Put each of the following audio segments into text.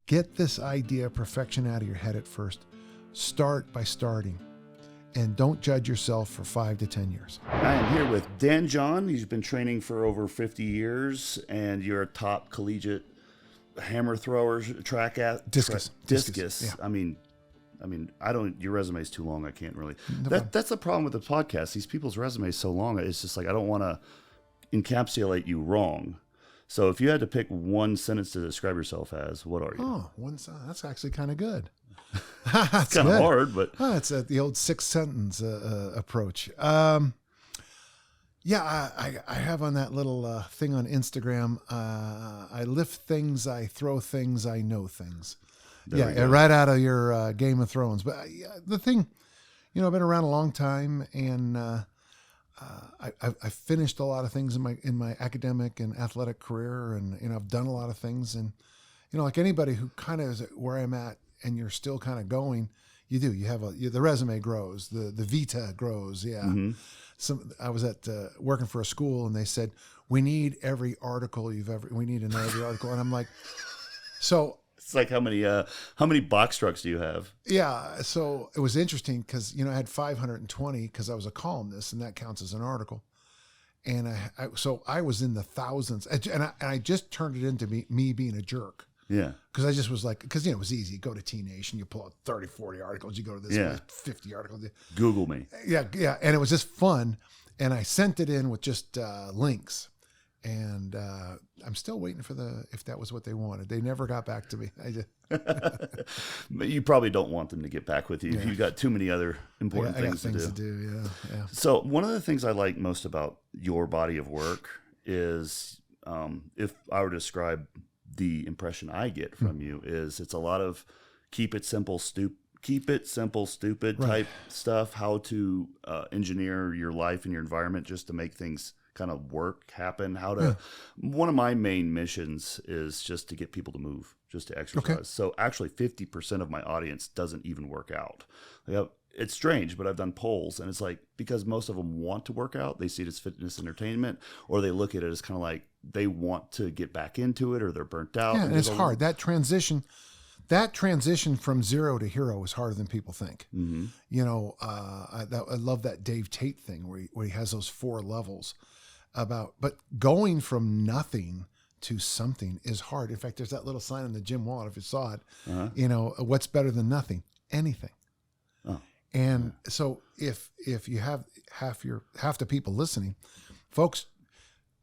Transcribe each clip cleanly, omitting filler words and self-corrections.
Get this idea of perfection out of your head at first. Start by starting. And don't judge yourself for 5 to 10 years. I am here with Dan John. He's been training for over 50 years, and you're a top collegiate hammer thrower, discus. Yeah. I mean, I don't. Your resume is too long. I can't really. That's the problem with the podcast. These people's resumes so long. It's just like I don't want to encapsulate you wrong. So if you had to pick one sentence to describe yourself as, what are you? Oh, one sentence. That's actually kind of good. It's kind of hard, but it's the old 6-sentence approach. Yeah, I have on that little thing on Instagram. I lift things, I throw things, I know things. Right out of your Game of Thrones. But the thing, I've been around a long time, and I finished a lot of things in my academic and athletic career, and I've done a lot of things, and like anybody who kind of is where I'm at, and you're still kind of going, you have the resume grows, the vita grows. Yeah. Mm-hmm. I was at working for a school, and they said, we need every article we need to know every article. And I'm like, so it's like, how many box trucks do you have? Yeah. So it was interesting because, I had 520 because I was a columnist, and that counts as an article. And so I was in the thousands, and I just turned it into me being a jerk. Yeah. Because I just was like, it was easy. You go to T Nation, you pull out 30, 40 articles. You go to this 50 articles. Google me. Yeah. And it was just fun. And I sent it in with just links. And I'm still waiting for if that was what they wanted. They never got back to me. But you probably don't want them to get back with you. Yeah. You've got too many other important things to do. Yeah. So one of the things I like most about your body of work is, if I were to describe the impression I get from you, is it's a lot of keep it simple, stupid type stuff, how to engineer your life and your environment just to make things kind of happen. One of my main missions is just to get people to move, just to exercise. Okay. So actually 50% of my audience doesn't even work out. It's strange, but I've done polls, and it's like, because most of them want to work out, they see it as fitness entertainment, or they look at it as kind of like they want to get back into it, or they're burnt out. Yeah, and it's hard. That transition from zero to hero is harder than people think. Mm-hmm. I love that Dave Tate thing where he has those 4 levels but going from nothing to something is hard. In fact, there's that little sign on the gym wall, if you saw it, what's better than nothing? Anything. Oh. And so if you have half the people listening, folks,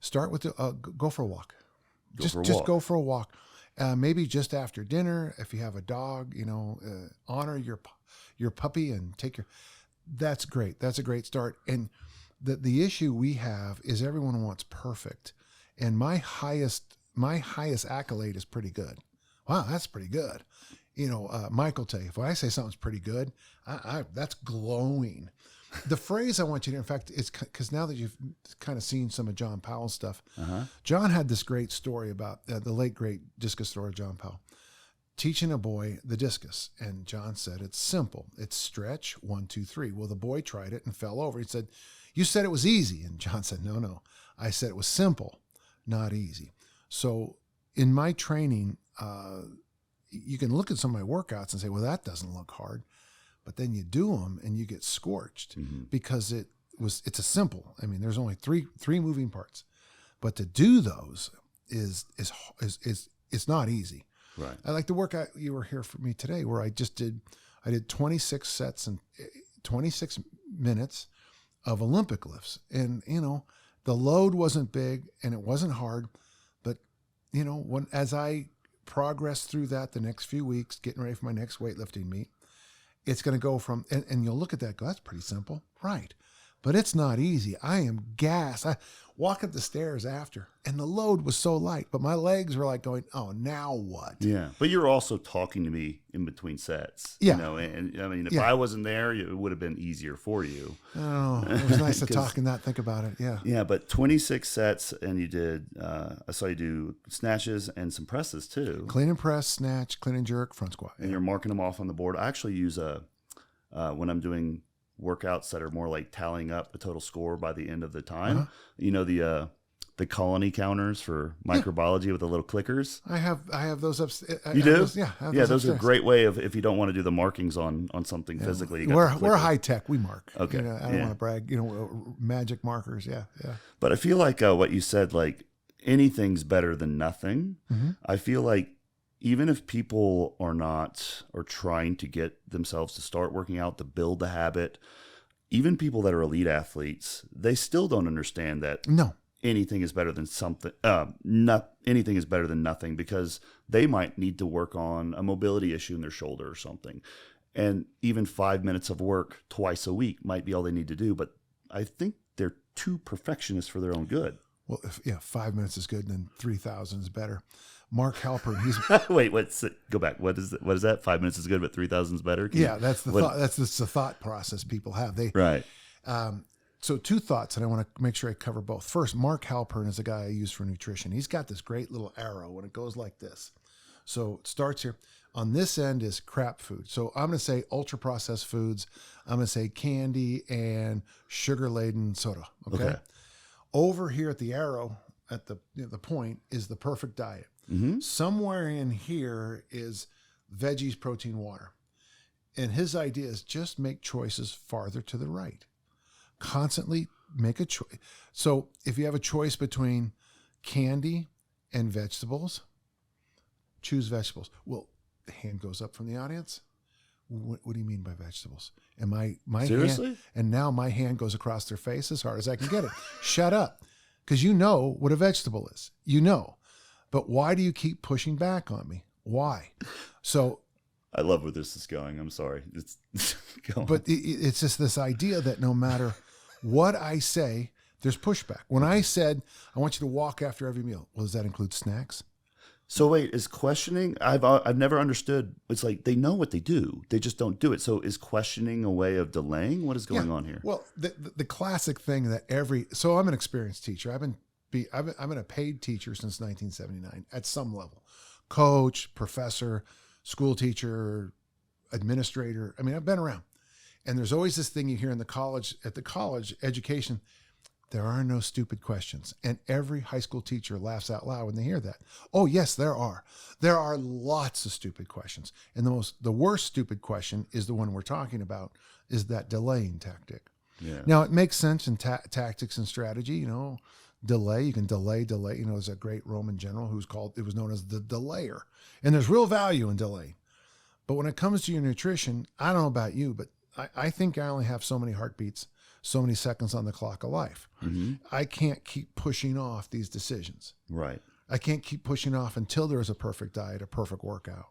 start with go for a walk. Just go for a walk. Maybe just after dinner, if you have a dog, honor your puppy and that's great. That's a great start. And the issue we have is everyone wants perfect. And my highest accolade is pretty good. Wow, that's pretty good. Mike will tell you, if I say something's pretty good, that's glowing. The phrase I want you to, in fact, it's because now that you've kind of seen some of John Powell's stuff, John had this great story about the late, great discus thrower, John Powell, teaching a boy the discus. And John said, it's simple. It's stretch, 1, 2, 3. Well, the boy tried it and fell over. He said, you said it was easy. And John said, no. I said it was simple, not easy. So in my training, you can look at some of my workouts and say, well, that doesn't look hard. But then you do them and you get scorched because it's a simple. I mean, there's only three moving parts, but to do those is not easy. Right. I like the workout you were here for me today, where I did 26 sets and 26 minutes of Olympic lifts, and the load wasn't big and it wasn't hard, but as I progress through that the next few weeks, getting ready for my next weightlifting meet, it's going to go from, and you'll look at that, go, that's pretty simple. Right. But it's not easy. I am gassed. I walk up the stairs after, and the load was so light, but my legs were like going, oh, now what? Yeah. But you're also talking to me in between sets. Yeah. And I mean, if I wasn't there, it would have been easier for you. Oh, it was nice to talk and not think about it. Yeah. Yeah. But 26 sets, and you did, I saw you do snatches and some presses too. Clean and press, snatch, clean and jerk, front squat. And you're marking them off on the board. I actually use when I'm doing workouts that are more like tallying up the total score by the end of the time. The the colony counters for microbiology with the little clickers? I have those upstairs. You do? Those, I have those those upstairs. are a great way of, if you don't want to do the markings on something physically. You got the We're clicker. high tech. We mark. Okay. I don't want to brag. Magic markers. Yeah. But I feel like what you said, like anything's better than nothing. Mm-hmm. I feel like even if people are trying to get themselves to start working out, to build the habit, even people that are elite athletes, they still don't understand that anything is better than something. Anything is better than nothing, because they might need to work on a mobility issue in their shoulder or something. And even 5 minutes of work twice a week might be all they need to do. But I think they're too perfectionists for their own good. Well, 5 minutes is good, and then 3,000 is better. Mark Halpern, he's wait. Go back. What is that? 5 minutes is good, but 3,000 is better. That's the thought. That's the thought process people have. Right. So 2 thoughts, and I want to make sure I cover both. First, Mark Halpern is a guy I use for nutrition. He's got this great little arrow, and it goes like this. So it starts here. On this end is crap food. So I'm going to say ultra processed foods. I'm going to say candy and sugar laden soda. Okay. Over here at the arrow, at the point, is the perfect diet. Mm-hmm. Somewhere in here is veggies, protein, water. And his idea is just make choices farther to the right. Constantly make a choice. So if you have a choice between candy and vegetables, choose vegetables. Well, the hand goes up from the audience. What do you mean by vegetables? And my Seriously? hand, and now my hand goes across their face as hard as I can get it. Shut up. Because you know what a vegetable is. You know. But why do you keep pushing back on me? Why? So I love where this is going. I'm sorry. It's going. But it's just this idea that no matter what I say, there's pushback. When I said, I want you to walk after every meal, well, does that include snacks? So wait, is questioning? I've never understood. It's like they know what they do, they just don't do it. So is questioning a way of delaying? What is going on here? Well, the classic thing that so I'm an experienced teacher. I've been a paid teacher since 1979 at some level, coach, professor, school teacher, administrator. I mean, I've been around, and there's always this thing you hear at the college education. There are no stupid questions. And every high school teacher laughs out loud when they hear that. Oh, yes, there are. There are lots of stupid questions. And the worst stupid question is the one we're talking about, is that delaying tactic. Yeah. Now, it makes sense in tactics and strategy, delay. You can delay. There's a great Roman general it was known as the delayer. And there's real value in delay. But when it comes to your nutrition, I don't know about you, but I think I only have so many heartbeats, so many seconds on the clock of life. Mm-hmm. I can't keep pushing off these decisions. Right. I can't keep pushing off until there is a perfect diet, a perfect workout.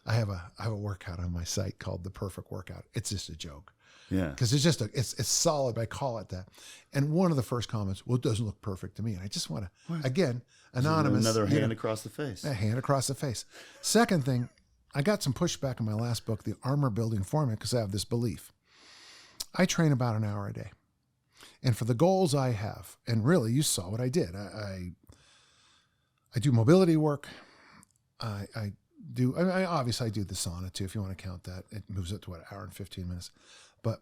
I have a workout on my site called The Perfect Workout. It's just a joke. Yeah. Because it's solid. I call it that. And one of the first comments, well, it doesn't look perfect to me. And I just want to, again, anonymous. Another hand across the face. A hand across the face. Second thing, I got some pushback in my last book, The Armor Building Formula, because I have this belief. I train about an hour a day. And for the goals I have, and really you saw what I did. I do mobility work. I obviously do the sauna too, if you want to count that. It moves it to an hour and 15 minutes. But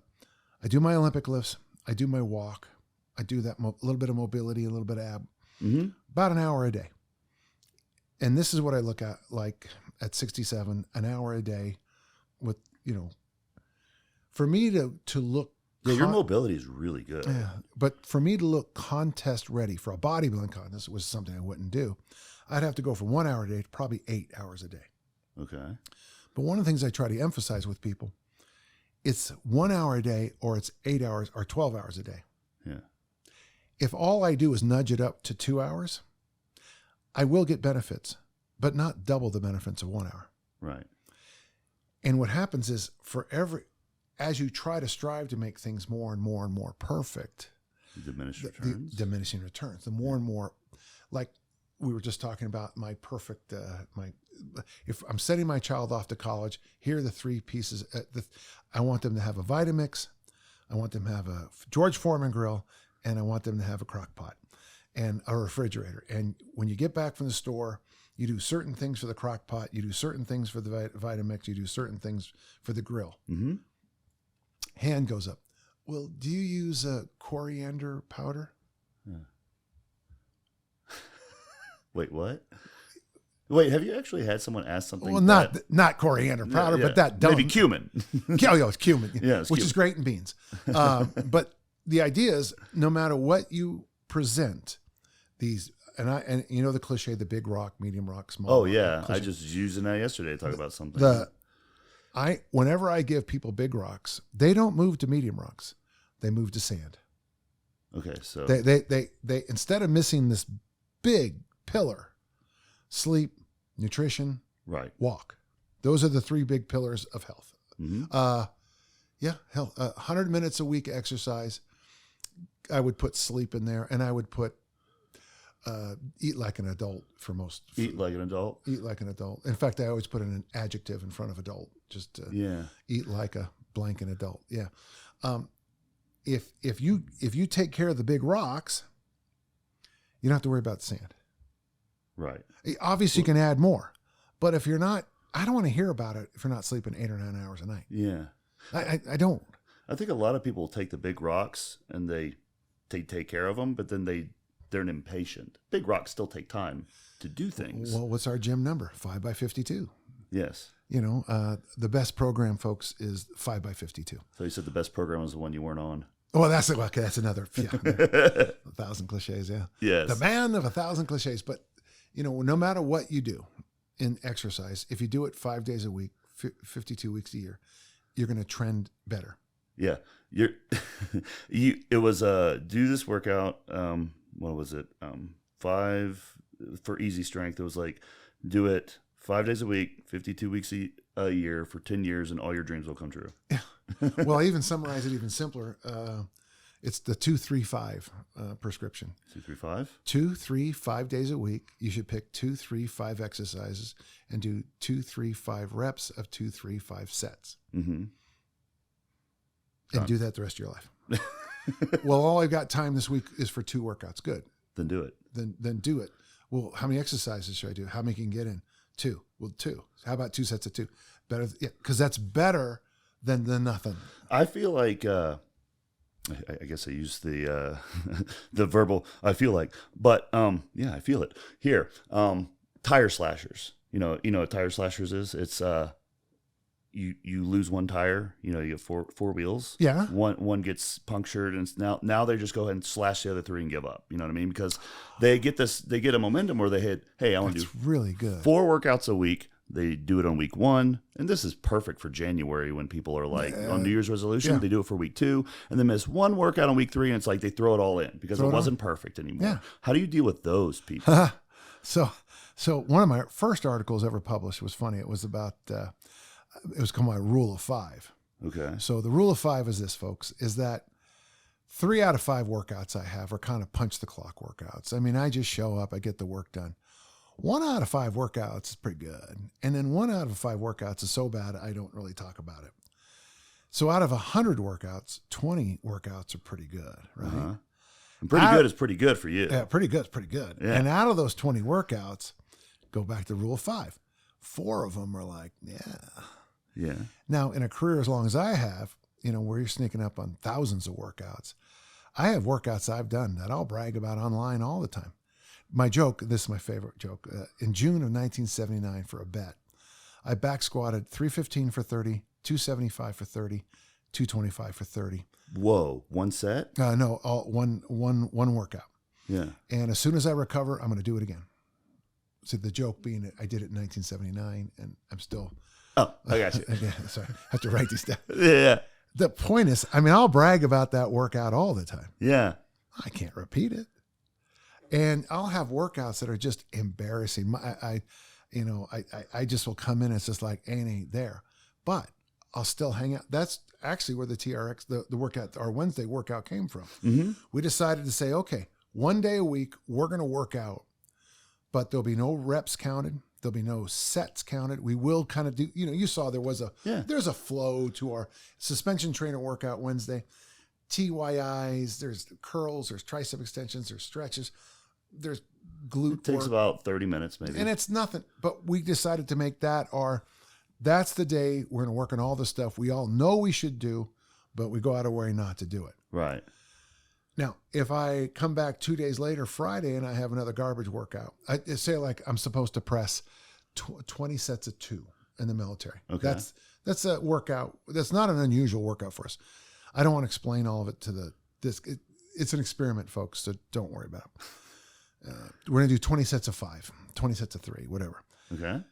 I do my Olympic lifts. I do my walk. I do that little bit of mobility, a little bit of ab. Mm-hmm. About an hour a day. And this is what I look at, like at 67, an hour a day with, for me to look. Yeah, your mobility is really good. Yeah, but for me to look contest ready for a bodybuilding contest was something I wouldn't do. I'd have to go from 1 hour a day to probably 8 hours a day. Okay. But one of the things I try to emphasize with people, it's 1 hour a day or it's 8 hours or 12 hours a day. Yeah. If all I do is nudge it up to 2 hours, I will get benefits, but not double the benefits of 1 hour. Right. And what happens is as you try to strive to make things more and more and more perfect, Diminishing returns, the more and more, like we were just talking about my perfect, if I'm sending my child off to college, here are the 3 pieces. I want them to have a Vitamix, I want them to have a George Foreman grill, and I want them to have a crock pot and a refrigerator. And when you get back from the store, you do certain things for the crock pot, you do certain things for the Vitamix, you do certain things for the grill. Mm-hmm. Hand goes up. Well, do you use coriander powder? Yeah. Wait, what? Wait, have you actually had someone ask something? Well, not coriander powder, but that don't. Maybe cumin. It's cumin. Yeah, it's which cumin. is great in beans. But the idea is, no matter what you present, these and you know the cliche, the big rock, medium rock, small. Oh rock, yeah, cliche. I just was using that yesterday to talk about something. Whenever I give people big rocks, they don't move to medium rocks, they move to sand. Okay, so they instead of missing this big pillar, sleep, nutrition, right, walk. Those are the three big pillars of health. Mm-hmm. Health. 100 minutes a week exercise. I would put sleep in there, and I would put eat like an adult for most. Eat like an adult. Eat like an adult. In fact, I always put an adjective in front of adult. Just eat like a blank an adult. Yeah. If you take care of the big rocks, you don't have to worry about the sand. Right. Obviously, you can add more, but if you're not, I don't want to hear about it if you're not sleeping 8 or 9 hours a night. Yeah. I don't. I think a lot of people take the big rocks and they take care of them, but then they're impatient. Big rocks still take time to do things. Well, what's our gym number? 5x52. Yes. You know, the best program, folks, is 5x52. So you said the best program was the one you weren't on. Well, that's another 1,000 cliches. Yeah. Yes. The man of 1,000 cliches. But you know, no matter what you do in exercise, if you do it 5 days a week, 52 weeks a year, you're going to trend better. Yeah. It was do this workout. What was it? 5 for easy strength. It was like, do it 5 days a week, 52 weeks a year for 10 years, and all your dreams will come true. Yeah. Well, I even summarize it even simpler. It's the 2-3-5 prescription. 2-3-5. 2-3-5 days a week. You should pick 2-3-5 exercises and do 2-3-5 reps of 2-3-5 sets. Mm-hmm. And do that the rest of your life. Well, all I've got time this week is for 2 workouts. Good. Then do it. Then do it. Well, how many exercises should I do? How many can you get in? 2. Well, 2. How about 2 sets of 2? Better, yeah, because that's better than nothing. I feel like I guess I use the the verbal. I feel like, but yeah, I feel it here. Tire slashers. You know what tire slashers is? It's you lose one tire. You know, you have four wheels. Yeah. One gets punctured, and now they just go ahead and slash the other 3 and give up. You know what I mean? Because they get a momentum where they hit. Hey, I want to do really good 4 workouts a week. They do it on week 1, and this is perfect for January when people are like on New Year's resolution. Yeah. They do it for week 2, and then miss 1 workout on week 3, and it's like they throw it all in because it wasn't perfect anymore. Yeah. How do you deal with those people? So one of my first articles ever published was funny. It was about it was called my rule of 5. Okay. So the rule of 5 is this, folks, is that 3 out of 5 workouts I have are kind of punch the clock workouts. I mean, I just show up, I get the work done. 1 out of 5 workouts is pretty good. And then 1 out of 5 workouts is so bad, I don't really talk about it. So out of 100 workouts, 20 workouts are pretty good, right? Uh-huh. And pretty good is pretty good for you. Yeah, pretty good is pretty good. Yeah. And out of those 20 workouts, go back to rule of 5. 4 of them are like, yeah. Yeah. Now, in a career as long as I have, you know, where you're sneaking up on thousands of workouts, I have workouts I've done that I'll brag about online all the time. My joke, this is my favorite joke. In June of 1979, for a bet, I back squatted 315 for 30, 275 for 30, 225 for 30. Whoa, 1 set? No, one workout. Yeah. And as soon as I recover, I'm going to do it again. So the joke being that I did it in 1979, and I'm still. Oh, I got you. Yeah, sorry, I have to write these down. Yeah. The point is, I mean, I'll brag about that workout all the time. Yeah. I can't repeat it. And I'll have workouts that are just embarrassing. I just will come in and it's just like, ain't there. But I'll still hang out. That's actually where the TRX, the workout, our Wednesday workout came from. Mm-hmm. We decided to say, okay, 1 day a week, we're going to work out, but there'll be no reps counted. There'll be no sets counted. We will kind of do, you know, you saw there's a flow to our suspension trainer workout Wednesday. TYIs, there's curls, there's tricep extensions, there's stretches, there's glute It takes work. about 30 minutes maybe. And it's nothing, but we decided to make that that's the day we're going to work on all the stuff we all know we should do, but we go out of our way not to do it. Right. Now, if I come back 2 days later, Friday, and I have another garbage workout, I say like I'm supposed to press 20 sets of 2 in the military. Okay. That's a workout. That's not an unusual workout for us. I don't want to explain all of it to it's an experiment, folks, so don't worry about it. We're going to do 20 sets of 5, 20 sets of 3, whatever. Okay.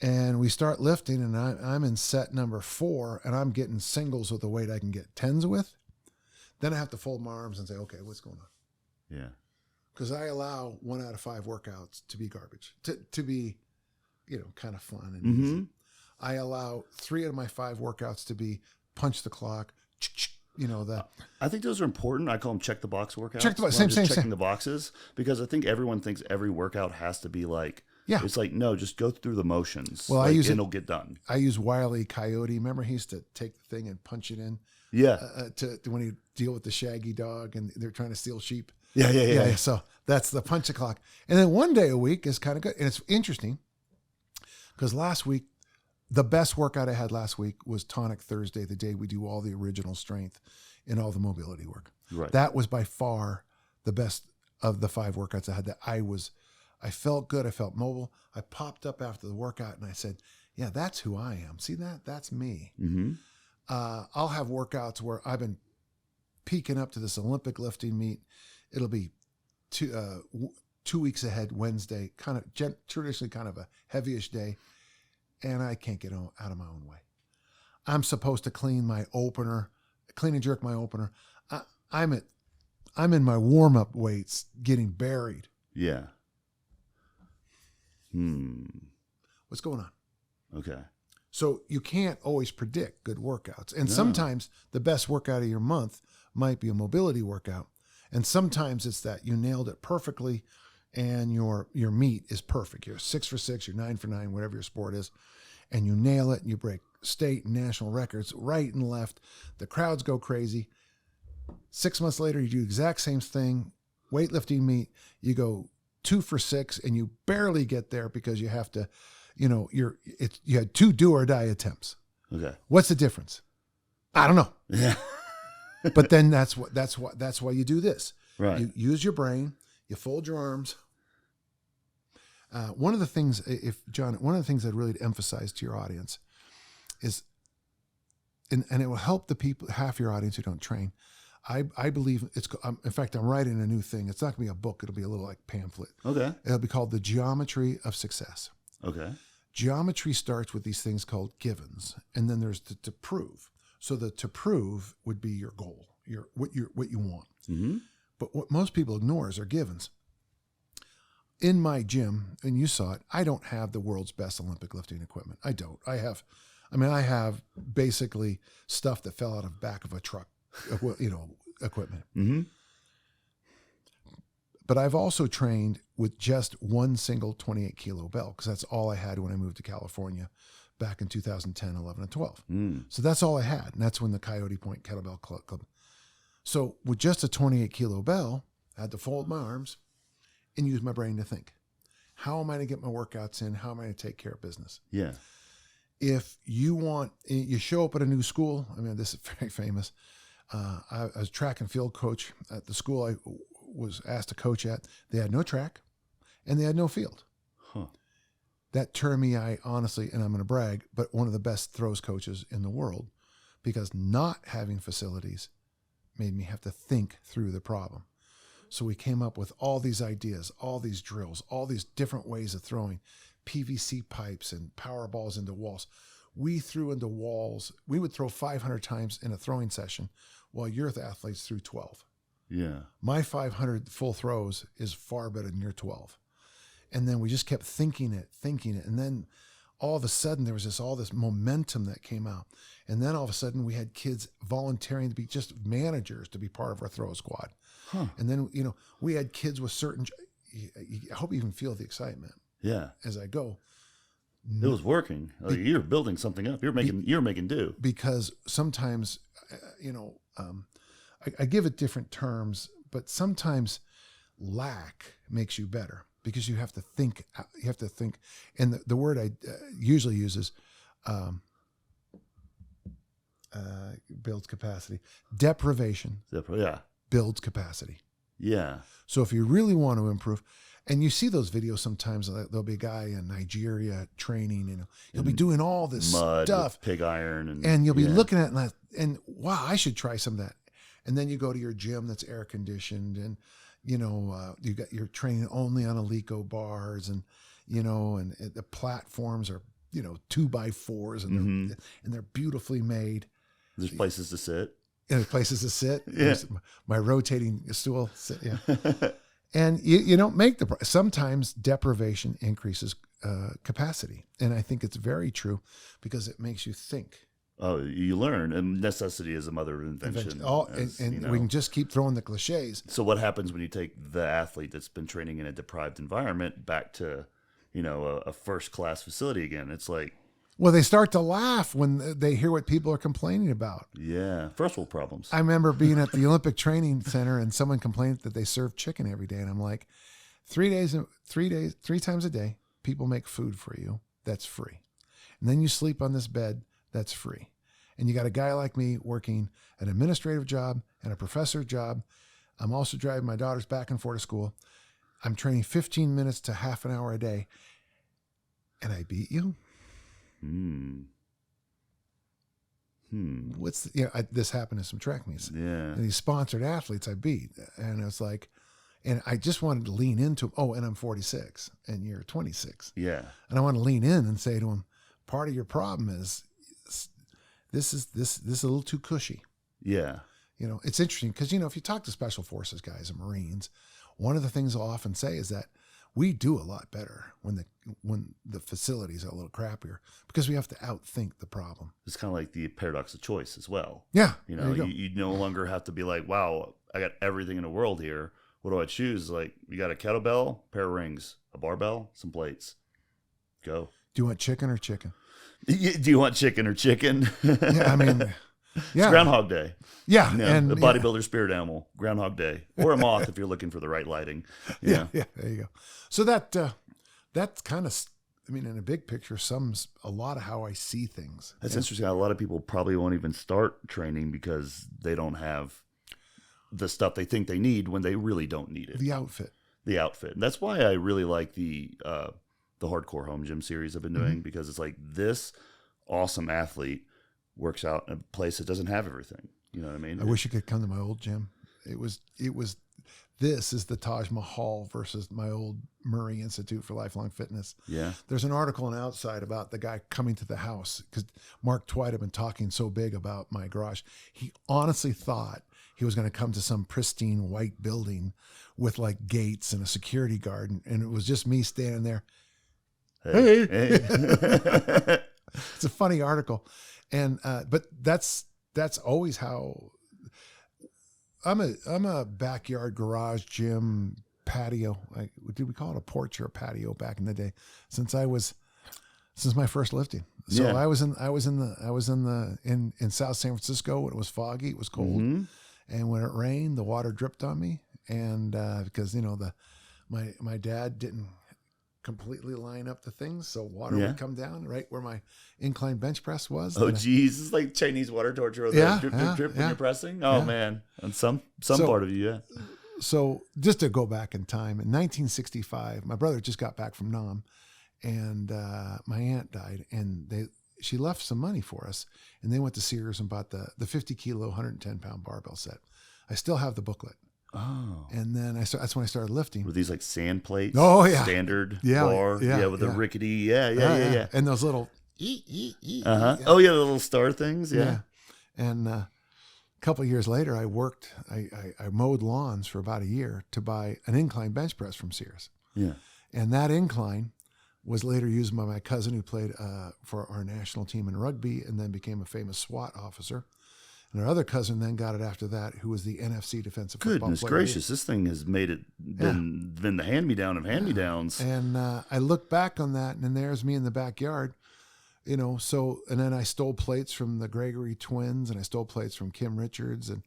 And we start lifting, and I'm in set number 4, and I'm getting singles with the weight I can get 10s with. Then I have to fold my arms and say, okay, what's going on? Yeah. Because I allow 1 out of 5 workouts to be garbage, to be, kind of fun and easy. I allow 3 out of my 5 workouts to be punch the clock, I think those are important. I call them check the box workouts. Check the box, same. Same. The boxes, because I think everyone thinks every workout has to be like, it's like, no, just go through the motions. Well, and it'll get done. I use Wile E. Coyote. Remember, he used to take the thing and punch it in. Yeah. To when he deal with the shaggy dog and they're trying to steal sheep. Yeah. So that's the punch the clock. And then 1 day a week is kind of good. And it's interesting because last week, the best workout I had last week was Tonic Thursday, the day we do all the original strength and all the mobility work. Right. That was by far the best of the 5 workouts I had. I felt good. I felt mobile. I popped up after the workout and I said, yeah, that's who I am. See that? That's me. Mm-hmm. I'll have workouts where I've been peaking up to this Olympic lifting meet. It'll be 2 weeks ahead, Wednesday, traditionally kind of a heavyish day. And I can't get out of my own way. I'm supposed to clean and jerk my opener. I'm in my warm-up weights getting buried. Yeah. What's going on? Okay. So you can't always predict good workouts. And sometimes the best workout of your month might be a mobility workout. And sometimes it's that you nailed it perfectly and your meet is perfect. You're 6 for 6, you're 9 for 9, whatever your sport is. And you nail it and you break state and national records right and left. The crowds go crazy. 6 months later, you do the exact same thing, weightlifting meet. You go 2 for 6 and you barely get there because you have to, you had 2 do or die attempts. Okay. What's the difference? I don't know. Yeah. But then that's why you do this. Right. You use your brain, you fold your arms. One of the things I'd really emphasize to your audience is, and it will help the people, half your audience who don't train. I believe in fact, I'm writing a new thing. It's not gonna be a book. It'll be a little like pamphlet. Okay. It'll be called The Geometry of Success. Okay. Geometry starts with these things called givens, and then there's the to prove. So the to prove would be your goal, what you want. Mm-hmm. But what most people ignore is our givens. In my gym, and you saw it, I don't have the world's best Olympic lifting equipment. I don't. I have basically stuff that fell out of the back of a truck, equipment. Mm-hmm. But I've also trained with just one single 28 kilo bell because that's all I had when I moved to California back in 2010, 11, and 12. So that's all I had. And that's when the Coyote Point Kettlebell Club. So with just a 28 kilo bell, I had to fold my arms and use my brain to think. How am I going to get my workouts in? How am I going to take care of business? Yeah. If you show up at a new school, this is very famous. I was a track and field coach at the school I was asked to coach at. They had no track and they had no field. Huh. That turned me, honestly, and I'm going to brag, but one of the best throws coaches in the world, because not having facilities made me have to think through the problem. So we came up with all these ideas, all these drills, all these different ways of throwing PVC pipes and power balls into walls. We threw into walls. We would throw 500 times in a throwing session while your athletes threw 12. Yeah. My 500 full throws is far better than your 12. And then we just kept thinking it. And then all of a sudden there was all this momentum that came out. And then all of a sudden we had kids volunteering to be just managers to be part of our throw squad. Huh. And then, we had kids with certain, I hope you even feel the excitement. Yeah. As I go. It was working. You're building something up. You're making do. Because sometimes, I give it different terms, but sometimes lack makes you better because you have to think. And the word I usually use is builds capacity. Depravation. Yeah. builds capacity. Yeah. So if you really want to improve, and you see those videos sometimes, there'll be a guy in Nigeria training, and he'll be doing all this Mud, stuff, pig iron, and you'll be looking at it and wow, I should try some of that. And then you go to your gym that's air conditioned, and you're training only on Alico bars, and and the platforms are 2x4s, and they're beautifully made. There's places to sit. And there's places to sit. Yeah. There's my rotating stool. Yeah. And you don't make sometimes deprivation increases capacity. And I think it's very true because it makes you think. Oh, you learn, and necessity is the mother of invention. We can just keep throwing the cliches. So what happens when you take the athlete that's been training in a deprived environment back to, a first-class facility again? It's like, well, they start to laugh when they hear what people are complaining about. Yeah, first world problems. I remember being at the Olympic Training Center and someone complained that they serve chicken every day, and I'm like, 3 times a day, people make food for you. That's free. And then you sleep on this bed. That's free. And you got a guy like me working an administrative job and a professor job. I'm also driving my daughters back and forth to school. I'm training 15 minutes to half an hour a day. And I beat you? This happened to some track meets. Yeah. And these sponsored athletes I beat. And it was like, and I just wanted to lean into them. Oh, and I'm 46 and you're 26. Yeah. And I want to lean in and say to them, part of your problem is this is a little too cushy. Yeah. It's interesting because, if you talk to special forces guys and Marines, one of the things I'll often say is that we do a lot better when the facilities are a little crappier because we have to outthink the problem. It's kind of like the paradox of choice as well. Yeah. You no longer have to be like, wow, I got everything in the world here. What do I choose? Like, you got a kettlebell, pair of rings, a barbell, some plates. Go. Do you want chicken or chicken? Do you want chicken or chicken? Yeah, I mean, yeah. It's Groundhog Day. Yeah. And the bodybuilder spirit animal, Groundhog Day. Or a moth if you're looking for the right lighting. Yeah, there you go. So that's kind of, in a big picture, sums a lot of how I see things. That's interesting. A lot of people probably won't even start training because they don't have the stuff they think they need when they really don't need it. The outfit. And that's why I really like the hardcore home gym series I've been doing, because it's like this awesome athlete works out in a place that doesn't have everything. You know what I mean? I wish you could come to my old gym. This is the Taj Mahal versus my old Murray Institute for Lifelong Fitness. Yeah. There's an article on Outside about the guy coming to the house because Mark Twight had been talking so big about my garage. He honestly thought he was going to come to some pristine white building with like gates and a security guard. And it was just me standing there. Hey. It's a funny article. And, but that's always how I'm a backyard garage gym patio. Did we call it a porch or a patio back in the day? Since my first lifting. So yeah. I was in South San Francisco when it was foggy, it was cold. Mm-hmm. And when it rained, the water dripped on me. And, because my dad didn't completely line up the things, so water would come down right where my incline bench press was. Oh, geez, it's like Chinese water torture. Drip when you're pressing. Oh man, and some part of you, yeah. So just to go back in time, in 1965, my brother just got back from Nam, and my aunt died, and she left some money for us, and they went to Sears and bought the 50 kilo, 110 pound barbell set. I still have the booklet. Oh. And then that's when I stared lifting. Were these like sand plates? Oh, yeah. Standard bar? Yeah, with the rickety, yeah. And those little Oh, yeah, the little star things, yeah. And a couple of years later, I mowed lawns for about a year to buy an incline bench press from Sears. Yeah. And that incline was later used by my cousin who played for our national team in rugby and then became a famous SWAT officer. And our other cousin then got it after that, who was the NFC defensive football player. Goodness gracious, this thing has been the hand-me-down of hand-me-downs. And I look back on that, and there's me in the backyard, so, and then I stole plates from the Gregory twins, and I stole plates from Kim Richards, and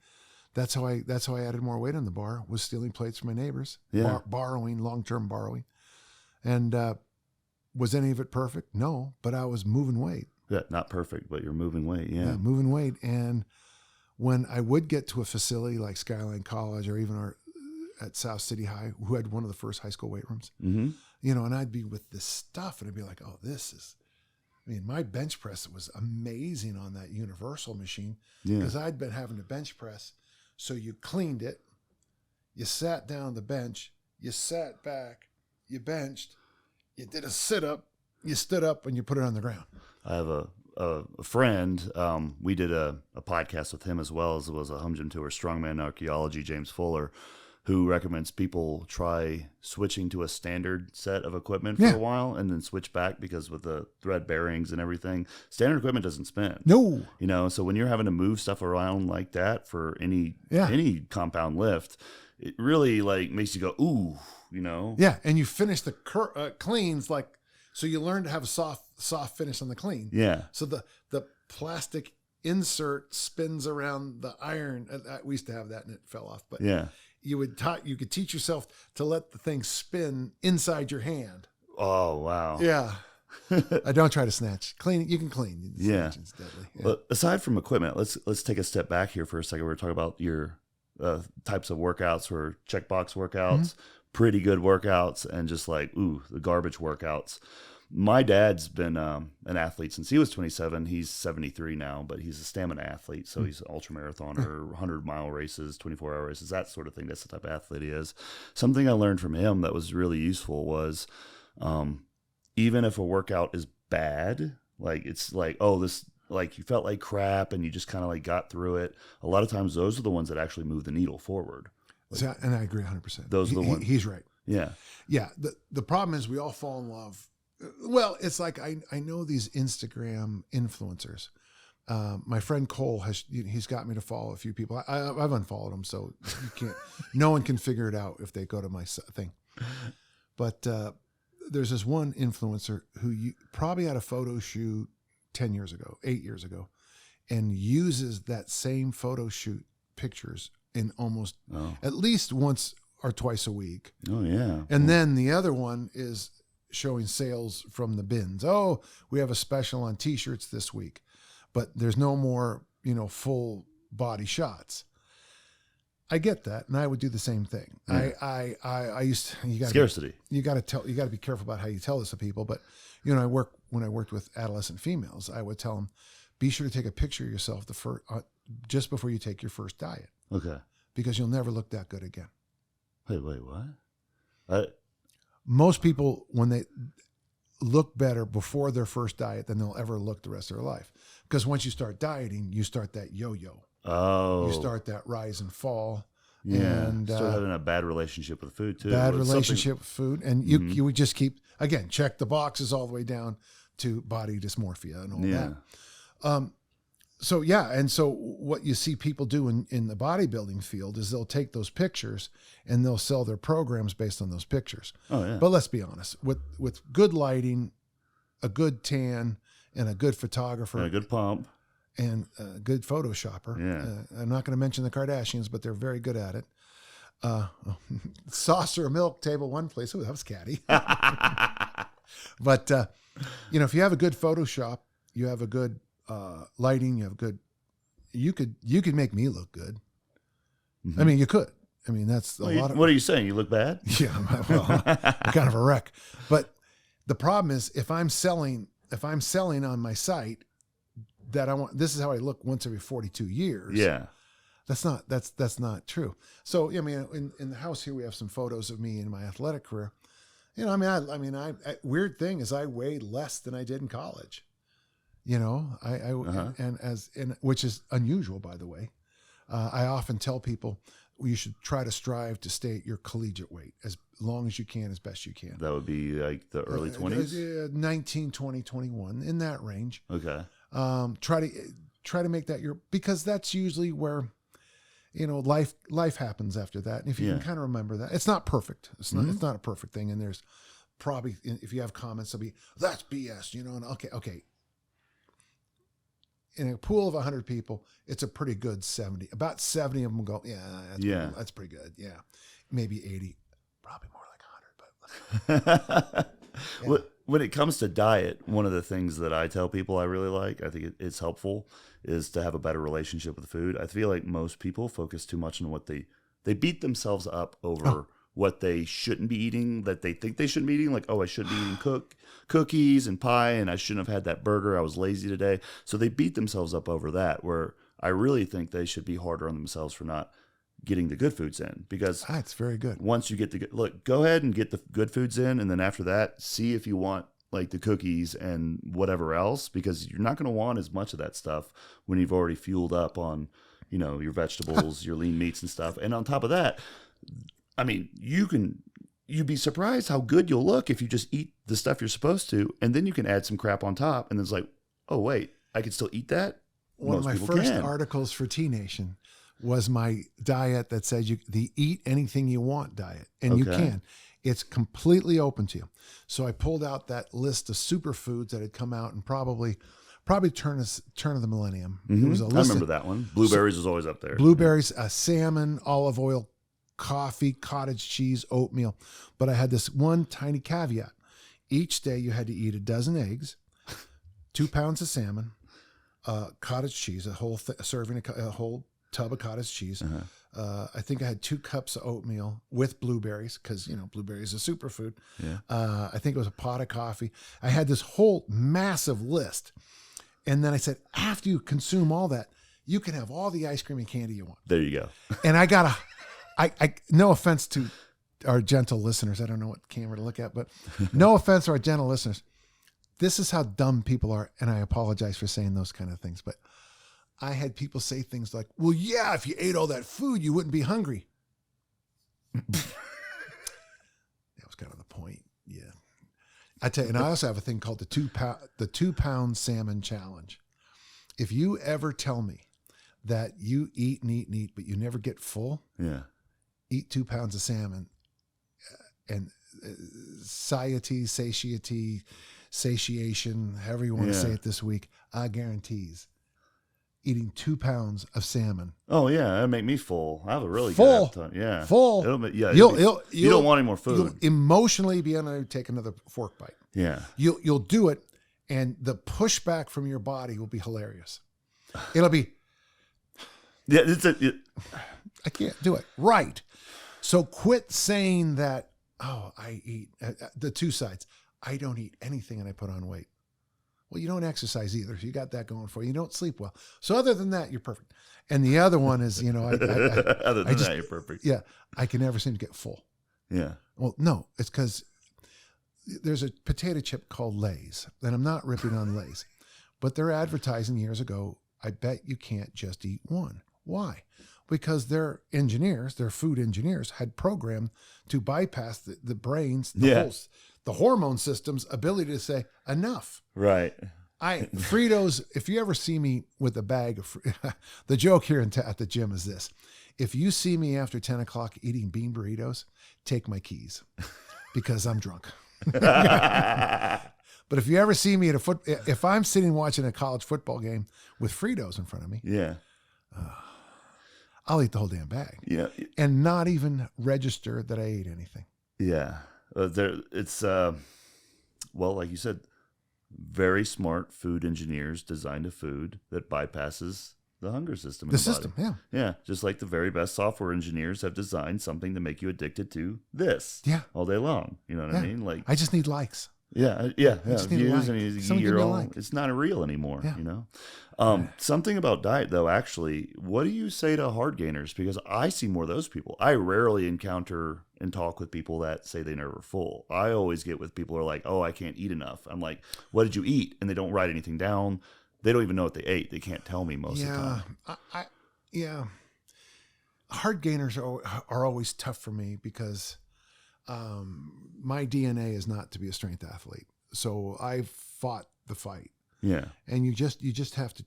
that's how I added more weight on the bar, was stealing plates from my neighbors, borrowing, long-term borrowing. And was any of it perfect? No, but I was moving weight. Yeah, not perfect, but you're moving weight, yeah. Moving weight, and when I would get to a facility like Skyline College or even at South City High, who had one of the first high school weight rooms, Mm-hmm. and I'd be with this stuff and I'd be like, oh, my bench press was amazing on that universal machine because I'd been having to bench press. So you cleaned it, you sat down on the bench, you sat back, you benched, you did a sit-up, you stood up, and you put it on the ground. I have a friend. We did a podcast with him as well as it was a home gym tour, Strongman Archaeology, James Fuller, who recommends people try switching to a standard set of equipment for a while and then switch back because with the thread bearings and everything, standard equipment doesn't spin. No. So when you're having to move stuff around like that for any compound lift, it really like makes you go, ooh, Yeah, and you finish the cleans so you learn to have a soft finish on the clean. Yeah. So the plastic insert spins around the iron. We used to have that and it fell off, but you could teach yourself to let the thing spin inside your hand. Oh, wow. Yeah. I don't try to snatch. Clean. You can clean. It's deadly. Yeah. Well, aside from equipment, let's take a step back here for a second. We're talking about your types of workouts or checkbox workouts, pretty good workouts, and just like, the garbage workouts. My dad's been an athlete since he was 27. He's 73 now, but he's a stamina athlete. So he's an ultramarathoner, 100-mile races, 24-hour races, that sort of thing. That's the type of athlete he is. Something I learned from him that was really useful was even if a workout is bad, like it's like, this, like you felt like crap and you just kind of like got through it. A lot of times those are the ones that actually move the needle forward. And I agree 100%. Those are the ones. He's right. Yeah. Yeah. The problem is we all fall in love. Well, it's like I know these Instagram influencers. My friend Cole he's got me to follow a few people. I've unfollowed them, so you can't. No one can figure it out if they go to my thing. But there's this one influencer who probably had a photo shoot 8 years ago, and uses that same photo shoot pictures in almost at least once or twice a week. Oh yeah. And then the other one is showing sales from the bins. Oh, we have a special on t-shirts this week, but there's no more, full body shots. I get that. And I would do the same thing. Yeah. I used to, scarcity. You got to be careful about how you tell this to people. But, when I worked with adolescent females, I would tell them, be sure to take a picture of yourself just before you take your first diet. Okay. Because you'll never look that good again. Wait, what? Most people, when they look better before their first diet than they'll ever look the rest of their life. Because once you start dieting, you start that yo-yo. Oh. You start that rise and fall. Yeah. And start having a bad relationship with food too. Bad relationship with food. And you would just keep, again, check the boxes all the way down to body dysmorphia and all that. And so what you see people do in the bodybuilding field is they'll take those pictures and they'll sell their programs based on those pictures. Oh yeah. But let's be honest, with good lighting, a good tan, and a good photographer, and a good pump, and a good photoshopper. Yeah. I'm not going to mention the Kardashians, but they're very good at it. Saucer of milk, table one place. Oh, that was catty. But if you have a good Photoshop, you have a good lighting, you could make me look good. Mm-hmm. I mean, you could. I mean, that's a lot of. What are you saying? You look bad? Yeah, well, I'm kind of a wreck. But the problem is, if I'm selling on my site that I want, this is how I look once every 42 years. Yeah, that's not true. So I mean, in the house here, we have some photos of me in my athletic career. Weird thing is, I weighed less than I did in college. Which is unusual, by the way. I often tell people you should try to strive to stay at your collegiate weight as long as you can, as best you can. That would be like the early 20s? 19, 20, 21, in that range. Okay. Try to make that because that's usually where, life happens after that. And if you can kind of remember that, it's not perfect. It's not a perfect thing. And there's probably, if you have comments, they'll be, that's BS, and okay. In a pool of 100 people, it's a pretty good 70. About 70 of them go, that's pretty good. Yeah. Maybe 80, probably more like 100. But when it comes to diet, one of the things that I tell people I really like, I think it's helpful, is to have a better relationship with food. I feel like most people focus too much on what they beat themselves up over what they shouldn't be eating, that they think they shouldn't be eating. Like, oh, I should be eating cookies and pie, and I shouldn't have had that burger. I was lazy today. So they beat themselves up over that, where I really think they should be harder on themselves for not getting the good foods in, because that's very good. Once you get go ahead and get the good foods in, and then after that, see if you want like the cookies and whatever else, because you're not going to want as much of that stuff when you've already fueled up on, your vegetables, your lean meats and stuff. And on top of that, I mean, you'd be surprised how good you'll look if you just eat the stuff you're supposed to, and then you can add some crap on top, and it's like, oh wait, I can still eat that? One of my first articles for T Nation was my diet that said the eat anything you want diet. And you can. It's completely open to you. So I pulled out that list of superfoods that had come out and probably turn of the millennium. Mm-hmm. It was a list. I remember that one. Blueberries was always up there. Blueberries, salmon, olive oil, coffee, cottage cheese, oatmeal. But I had this one tiny caveat. Each day you had to eat a dozen eggs, 2 pounds of salmon, cottage cheese, a whole serving, a whole tub of cottage cheese. I think I had 2 cups of oatmeal with blueberries, because blueberries is a superfood. I think it was a pot of coffee. I had this whole massive list, and then I said, after you consume all that, you can have all the ice cream and candy you want. There you go. And I no offense to our gentle listeners, I don't know what camera to look at, but no offense to our gentle listeners. This is how dumb people are, and I apologize for saying those kind of things, but I had people say things like, well, yeah, if you ate all that food, you wouldn't be hungry. That was kind of the point. Yeah. I tell you, and I also have a thing called the 2 pound salmon challenge. If you ever tell me that you eat and eat and eat, but you never get full, eat 2 pounds of salmon, and satiation, however you want to say it this week, I guarantees eating 2 pounds of salmon. Oh yeah, that'd make me full. I have a really good appetite. Yeah, full. You don't want any more food. You'll emotionally be able to take another fork bite. Yeah, you'll do it, and the pushback from your body will be hilarious. It'll be, I can't do it right. So quit saying that. Oh, I eat the 2 sides. I don't eat anything and I put on weight. Well, you don't exercise either. So you got that going for you. You don't sleep well. So other than that, you're perfect. And the other one is, other than that, you're perfect. Yeah. I can never seem to get full. Yeah. Well, no, it's because there's a potato chip called Lay's, and I'm not ripping on Lay's, but they're advertising years ago. I bet you can't just eat one. Why? Because their food engineers had programmed to bypass the brain's, the hormone system's ability to say enough. Right. Fritos, if you ever see me with a bag of, the joke here at the gym is this. If you see me after 10 o'clock eating bean burritos, take my keys because I'm drunk. But if you ever see me if I'm sitting watching a college football game with Fritos in front of me, I'll eat the whole damn bag. Yeah. And not even register that I ate anything. Yeah. It's, like you said, very smart food engineers designed a food that bypasses the hunger system. Yeah. Just like the very best software engineers have designed something to make you addicted to this all day long. You know what I mean? Like, I just need likes. Yeah. Views, and it's not real anymore, Something about diet, though, actually, what do you say to hard gainers? Because I see more of those people. I rarely encounter and talk with people that say they never full. I always get with people who are like, oh, I can't eat enough. I'm like, what did you eat? And they don't write anything down. They don't even know what they ate. They can't tell me most of the time. Hard gainers are always tough for me because my DNA is not to be a strength athlete. So I fought the fight. Yeah. And you just have to,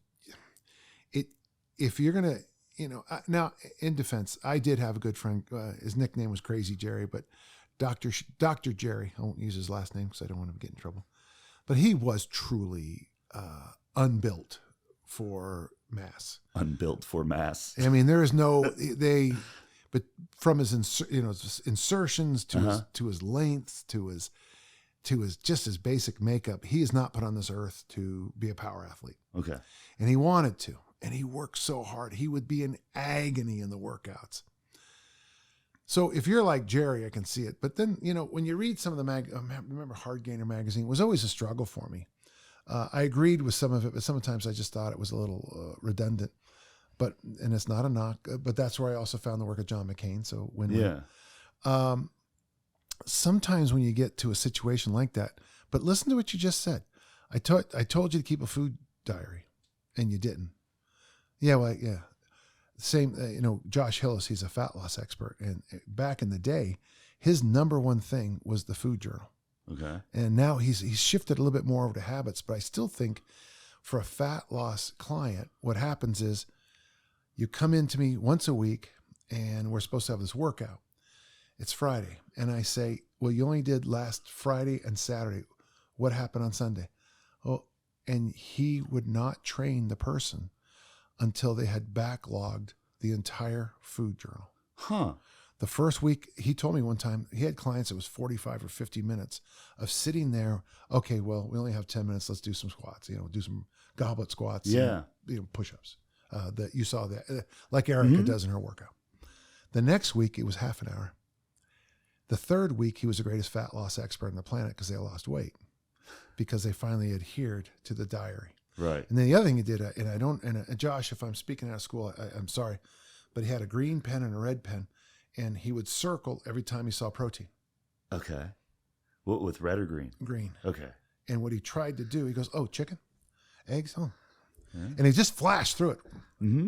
if you're going to, now in defense, I did have a good friend. His nickname was Crazy Jerry, but Dr. Jerry, I won't use his last name because I don't want him to get in trouble, but he was truly unbuilt for mass. Unbuilt for mass. I mean, there is but from his insertions to his lengths to his, to his basic makeup, he is not put on this earth to be a power athlete. Okay. And he wanted to. And he worked so hard. He would be in agony in the workouts. So if you're like Jerry, I can see it. But then, when you read some of the remember Hard Gainer magazine was always a struggle for me. I agreed with some of it, but sometimes I just thought it was a little redundant. And it's not a knock, but that's where I also found the work of John McCain. So win-win. Yeah. Sometimes when you get to a situation like that, but listen to what you just said. I told you to keep a food diary, and you didn't. Yeah, well, yeah. Same, Josh Hillis, he's a fat loss expert. And back in the day, his number one thing was the food journal. Okay. And now he's shifted a little bit more over to habits, but I still think for a fat loss client, what happens is you come into me once a week and we're supposed to have this workout. It's Friday. And I say, well, you only did last Friday and Saturday. What happened on Sunday? Oh, and he would not train the person until they had backlogged the entire food journal. Huh. The first week, he told me one time, he had clients, it was 45 or 50 minutes of sitting there. Okay, well, we only have 10 minutes. Let's do some squats, do some goblet squats. Yeah. And, push-ups. That you saw that, like Erica does in her workout. The next week, it was half an hour. The third week, he was the greatest fat loss expert on the planet because they lost weight because they finally adhered to the diary. Right. And then the other thing he did, and Josh, if I'm speaking out of school, I'm sorry, but he had a green pen and a red pen, and he would circle every time he saw protein. Okay. What, with red or green? Green. Okay. And what he tried to do, he goes, oh, chicken, eggs, oh. Right. And he just flashed through it. Mm-hmm.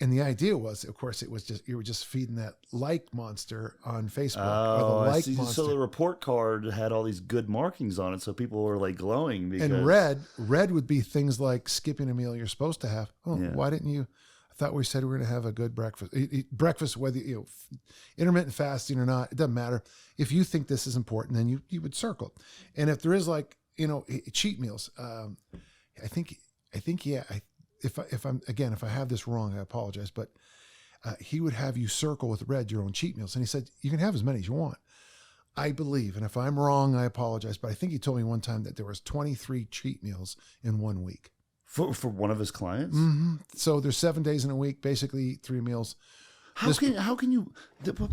And the idea was, of course, it was just, you were just feeding that like monster on Facebook. Oh, or the I like see. monster. So the report card had all these good markings on it, so people were like glowing. Because... And red would be things like skipping a meal you're supposed to have. Oh, Yeah. Why didn't you? I thought we said we were going to have a good breakfast. Eat breakfast, whether intermittent fasting or not, it doesn't matter. If you think this is important, then you would circle. And if there is cheat meals, I think yeah. If I have this wrong, I apologize, but he would have you circle with red your own cheat meals. And he said, you can have as many as you want. I believe, and if I'm wrong, I apologize, but I think he told me one time that there was 23 cheat meals in 1 week. For one of his clients? Mm-hmm. So there's 7 days in a week, basically eat 3 meals. How can you,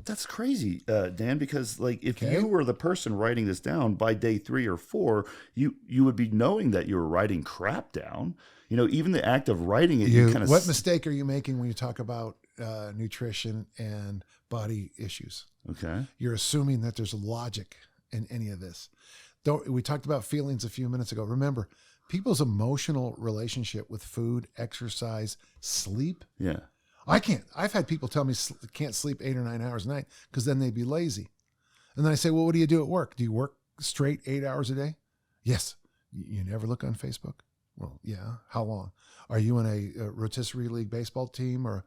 that's crazy, Dan, because if you were the person writing this down by day 3 or 4, you would be knowing that you were writing crap down. Even the act of writing it, you kind of... What mistake are you making when you talk about nutrition and body issues? Okay. You're assuming that there's logic in any of this. We talked about feelings a few minutes ago. Remember, people's emotional relationship with food, exercise, sleep. Yeah. I can't. I've had people tell me can't sleep 8 or 9 hours a night because then they'd be lazy. And then I say, well, what do you do at work? Do you work straight 8 hours a day? Yes. You never look on Facebook? Well, yeah. How long? Are you in a rotisserie league baseball team or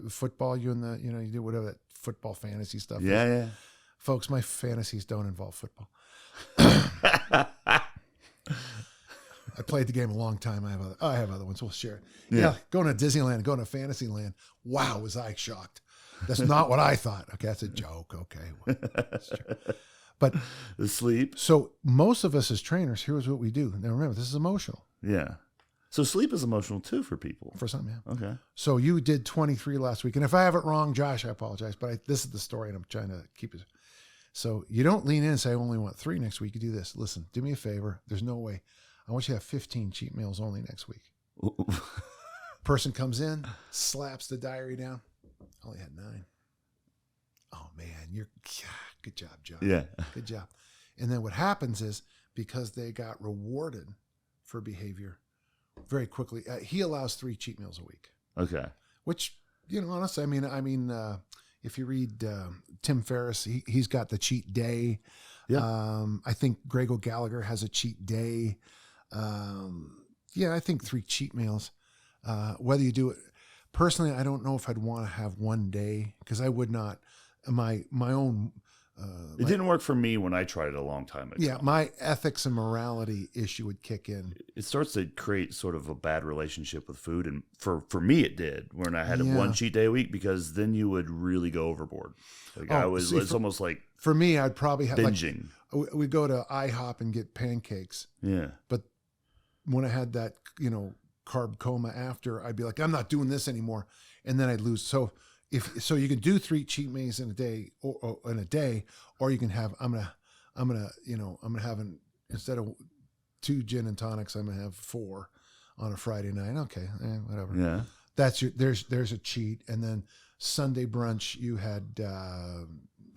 football? You in the you do whatever that football fantasy stuff. Yeah, yeah. Folks, my fantasies don't involve football. I played the game a long time. I have other ones. We'll share it. Yeah, going to Disneyland, going to Fantasyland. Wow, was I shocked. That's not what I thought. Okay, that's a joke. Okay. But the sleep. So most of us as trainers, here's what we do. Now remember, this is emotional. Yeah. So sleep is emotional too for people. For some, yeah. Okay. So you did 23 last week. And if I have it wrong, Josh, I apologize. But this is the story and I'm trying to keep it. So you don't lean in and say, I only want 3 next week. You do this. Listen, do me a favor. There's no way. I want you to have 15 cheat meals only next week. Person comes in, slaps the diary down. I only had 9. Oh man, good job, John. Yeah. Good job. And then what happens is because they got rewarded for behavior very quickly, he allows 3 cheat meals a week. Okay. Which, honestly, I mean, if you read Tim Ferriss, he's got the cheat day. Yeah. I think Greg O'Gallagher has a cheat day. I think 3 cheat meals. Whether you do it personally, I don't know if I'd want to have 1 day because I would not. My own. It didn't work for me when I tried it a long time ago. Yeah, my ethics and morality issue would kick in. It starts to create sort of a bad relationship with food, and for me it did when I had 1 cheat day a week because then you would really go overboard. It's almost like for me, I'd probably have binging. we go to IHOP and get pancakes. Yeah. But when I had that, carb coma after, I'd be like, I'm not doing this anymore. And then I'd lose. So you can do 3 cheat meals in a day or you can have, I'm going to have instead of 2 gin and tonics, I'm going to have 4 on a Friday night. Okay. Whatever. Yeah. That's there's a cheat. And then Sunday brunch, you had, I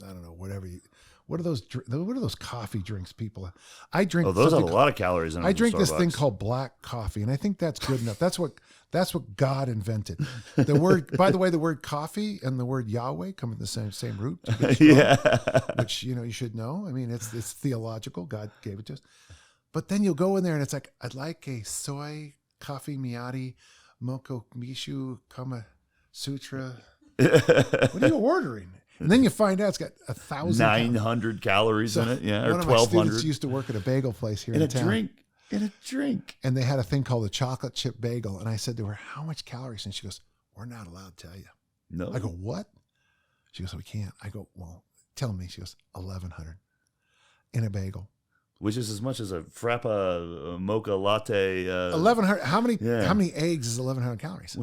don't know, what are those coffee drinks people? I drink. Oh, those have a lot of calories in them. I drink this thing called black coffee, and I think that's good enough. That's what God invented. The word, by the way, the word coffee and the word Yahweh come from the same root. Yeah. Which you should know. I mean, it's theological. God gave it to us. But then you'll go in there and it's like, I'd like a soy coffee miati moko mishu kama sutra. What are you ordering? And then you find out it's got 900 calories in it, yeah, or 1,200. One of my students used to work at a bagel place here in town. In a drink. And they had a thing called a chocolate chip bagel. And I said to her, how much calories? And she goes, we're not allowed to tell you. No. I go, what? She goes, we can't. I go, well, tell me. She goes, 1,100 in a bagel. Which is as much as a frappa mocha latte. 1,100. How many eggs is 1,100 calories?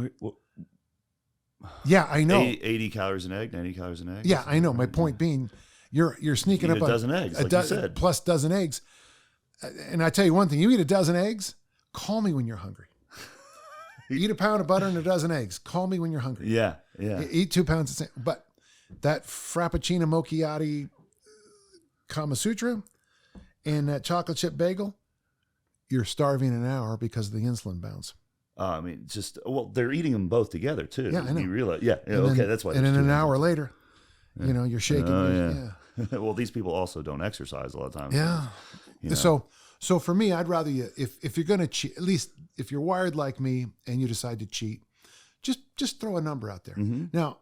Yeah, I know. 80 calories an egg, 90 calories an egg. Yeah, I know. My point being, you're sneaking up a dozen eggs, like you said. Plus dozen eggs. And I tell you one thing, you eat a dozen eggs, call me when you're hungry. Eat a pound of butter and a dozen eggs. Call me when you're hungry. Yeah. Eat 2 pounds of but that Frappuccino Mochiati Kama Sutra and that chocolate chip bagel, you're starving in an hour because of the insulin bounce. I mean, they're eating them both together too. Yeah, I know. You realize, that's why. And then an hour later, you're shaking. Well, these people also don't exercise a lot of times. Yeah. So for me, I'd rather if you're going to cheat, at least if you're wired like me and you decide to cheat, just throw a number out there. Mm-hmm. Now,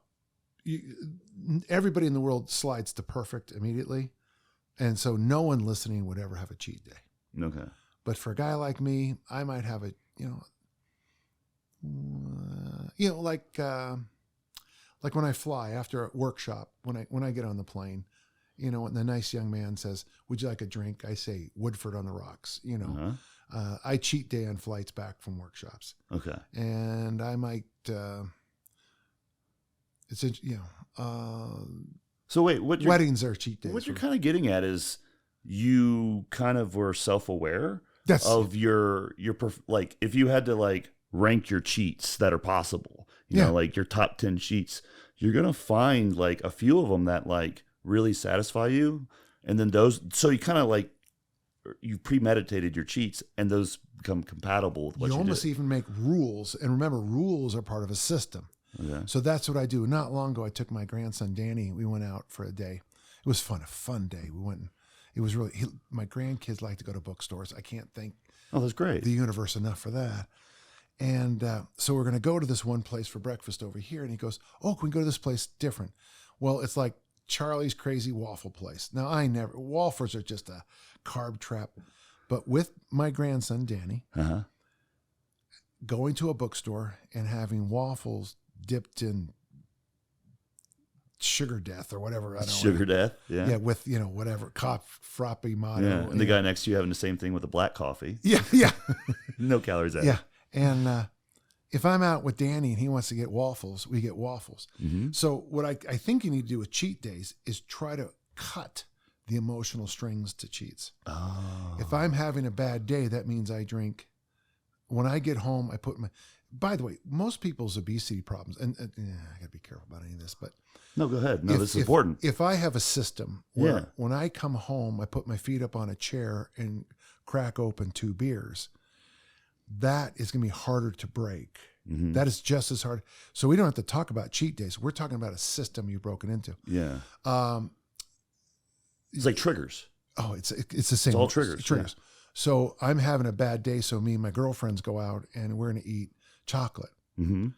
everybody in the world slides to perfect immediately. And so no one listening would ever have a cheat day. Okay. But for a guy like me, I might have like when I fly after a workshop, when I get on the plane, and the nice young man says, would you like a drink? I say Woodford on the rocks, I cheat day on flights back from workshops. Okay. And I might, so wait, weddings are cheat days. What you're kind of getting at is you kind of were self-aware of your like, if you had to like rank your cheats that are possible, like your top 10 cheats, you're going to find like a few of them that like really satisfy you. And then so you kind of like, you've premeditated your cheats and those become compatible with what you almost do. Even make rules. And remember, rules are part of a system. Okay. So that's what I do. Not long ago, I took my grandson, Danny. We went out for a day. It was fun, a fun day. We went, it was really, my grandkids like to go to bookstores. I can't thank that's great. The universe enough for that. And so we're going to go to this one place for breakfast over here. And he goes, oh, can we go to this place different? Well, it's like Charlie's Crazy Waffle Place. Now, waffles are just a carb trap. But with my grandson, Danny, going to a bookstore and having waffles dipped in sugar death or whatever. I don't know. Sugar death? Yeah. Yeah, with, whatever, frappe motto. Yeah, and the guy next to you having the same thing with a black coffee. Yeah. No calories added. Yeah. And if I'm out with Danny and he wants to get waffles, we get waffles. Mm-hmm. So what I think you need to do with cheat days is try to cut the emotional strings to cheats. Oh. If I'm having a bad day, that means I drink. When I get home, I put by the way, most people's obesity problems, and I got to be careful about any of this, but. No, go ahead. No, this is important. If I have a system where when I come home, I put my feet up on a chair and crack open 2 beers, that is going to be harder to break. Mm-hmm. That is just as hard. So we don't have to talk about cheat days. We're talking about a system you've broken into. Yeah. It's like triggers. Oh, it's the same. It's all triggers. Triggers. Yeah. So I'm having a bad day. So me and my girlfriends go out and we're going to eat chocolate. Mm-hmm.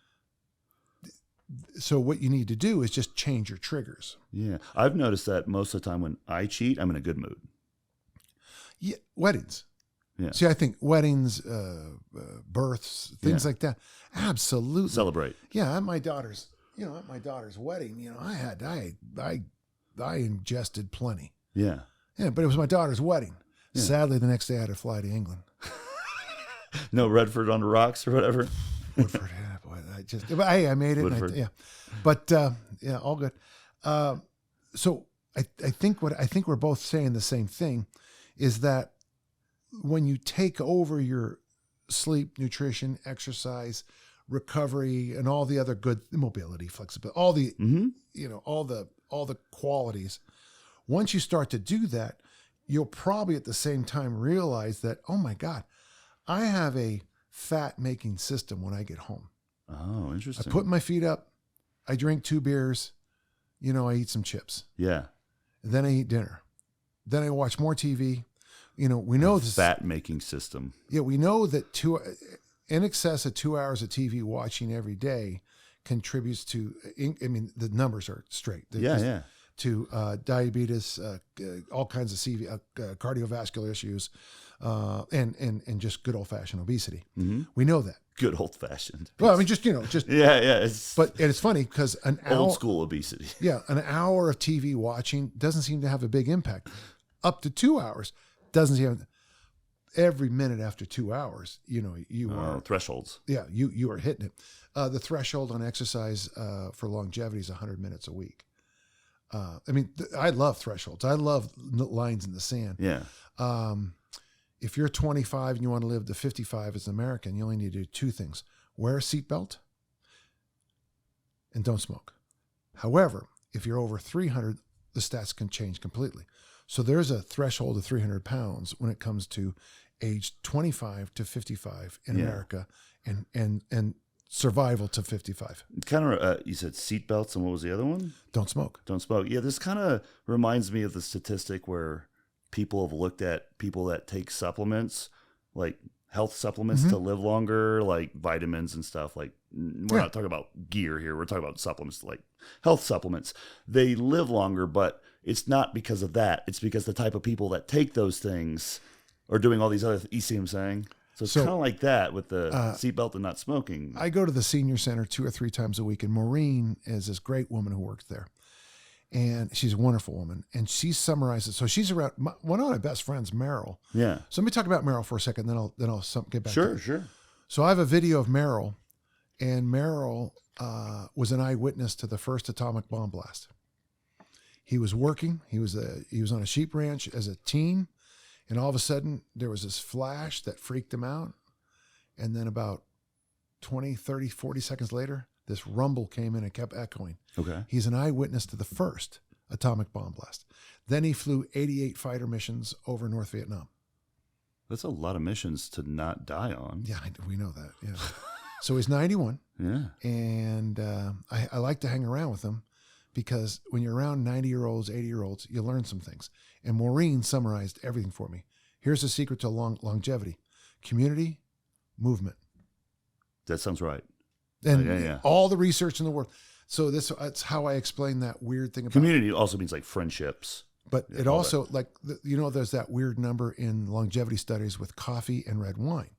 So what you need to do is just change your triggers. Yeah. I've noticed that most of the time when I cheat, I'm in a good mood. Yeah. Weddings. Yeah. See, I think weddings, births, things like that. Absolutely. Celebrate. Yeah. At my daughter's wedding, I ingested plenty. Yeah. Yeah, but it was my daughter's wedding. Yeah. Sadly, the next day I had to fly to England. No Redford on the rocks or whatever. Woodford, yeah, boy, but hey, I made it. Woodford. Yeah, but yeah, all good. So I think we're both saying the same thing is that when you take over your sleep, nutrition, exercise, recovery, and all the other good mobility, flexibility, all the all the qualities, once you start to do that, you'll probably at the same time realize that, oh my God, I have a fat making system when I get home. Oh, interesting. I put my feet up, I drink 2 beers, I eat some chips. Yeah. Then I eat dinner. Then I watch more TV. We know this fat making system. Yeah, we know that in excess of 2 hours of TV watching every day contributes to, the numbers are straight. Yeah. To diabetes, all kinds of cardiovascular issues, and just good old fashioned obesity. Mm-hmm. We know that. Good old fashioned. Well, just yeah. But it's funny because an old school obesity. Yeah, an hour of TV watching doesn't seem to have a big impact. Up to 2 hours doesn't seem. Every minute after 2 hours, you are thresholds. Yeah, you are hitting it. The threshold on exercise for longevity is 100 minutes a week. I love thresholds. I love lines in the sand. Yeah. If you're 25 and you want to live to 55 as an American, you only need to do 2 things: wear a seatbelt and don't smoke. However, if you're over 300, the stats can change completely. So there's a threshold of 300 pounds when it comes to age 25 to 55 in America, and survival to 55. Kind of, you said seatbelts, and what was the other one? Don't smoke. Don't smoke. Yeah, this kind of reminds me of the statistic where people have looked at people that take supplements, like health supplements to live longer, like vitamins and stuff. Like, we're not talking about gear here. We're talking about supplements, like health supplements. They live longer, but it's not because of that. It's because the type of people that take those things are doing all these other, you see what I'm saying? So it's kind of like that with the seatbelt and not smoking. I go to the senior center 2 or 3 times a week, and Maureen is this great woman who works there. And she's a wonderful woman. And she summarizes. So she's around, one of my best friends, Meryl. Yeah. So let me talk about Meryl for a second, then I'll get back to it. Sure. So I have a video of Meryl, and Meryl was an eyewitness to the first atomic bomb blast. He was working. He was on a sheep ranch as a teen, and all of a sudden there was this flash that freaked him out. And then about 20, 30, 40 seconds later, this rumble came in and kept echoing. Okay. He's an eyewitness to the first atomic bomb blast. Then he flew 88 fighter missions over North Vietnam. That's a lot of missions to not die on. Yeah, we know that. Yeah. So he's 91. Yeah. And I like to hang around with him because when you're around 90-year-olds, 80-year-olds, you learn some things. And Maureen summarized everything for me. Here's the secret to longevity: community, movement. That sounds right. And all the research in the world. So that's how I explain that weird thing about community. Also means like friendships. But it also, there's that weird number in longevity studies with coffee and red wine.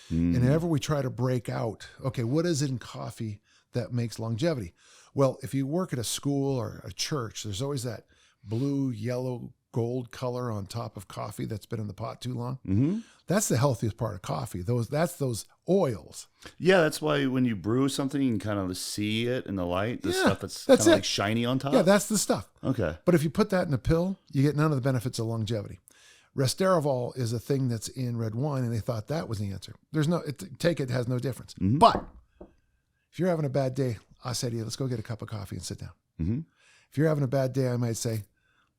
And whenever we try to break out, okay, what is it in coffee that makes longevity? Well, if you work at a school or a church, there's always that blue, yellow, gold color on top of coffee that's been in the pot too long. Mm-hmm. That's the healthiest part of coffee. That's those oils. Yeah, that's why when you brew something, you can kind of see it in the light. The stuff that's kind of like shiny on top. Yeah, that's the stuff. Okay. But if you put that in a pill, you get none of the benefits of longevity. Resveratrol is a thing that's in red wine, and they thought that was the answer. It has no difference. Mm-hmm. But if you're having a bad day, I say to you, let's go get a cup of coffee and sit down. Mm-hmm. If you're having a bad day, I might say,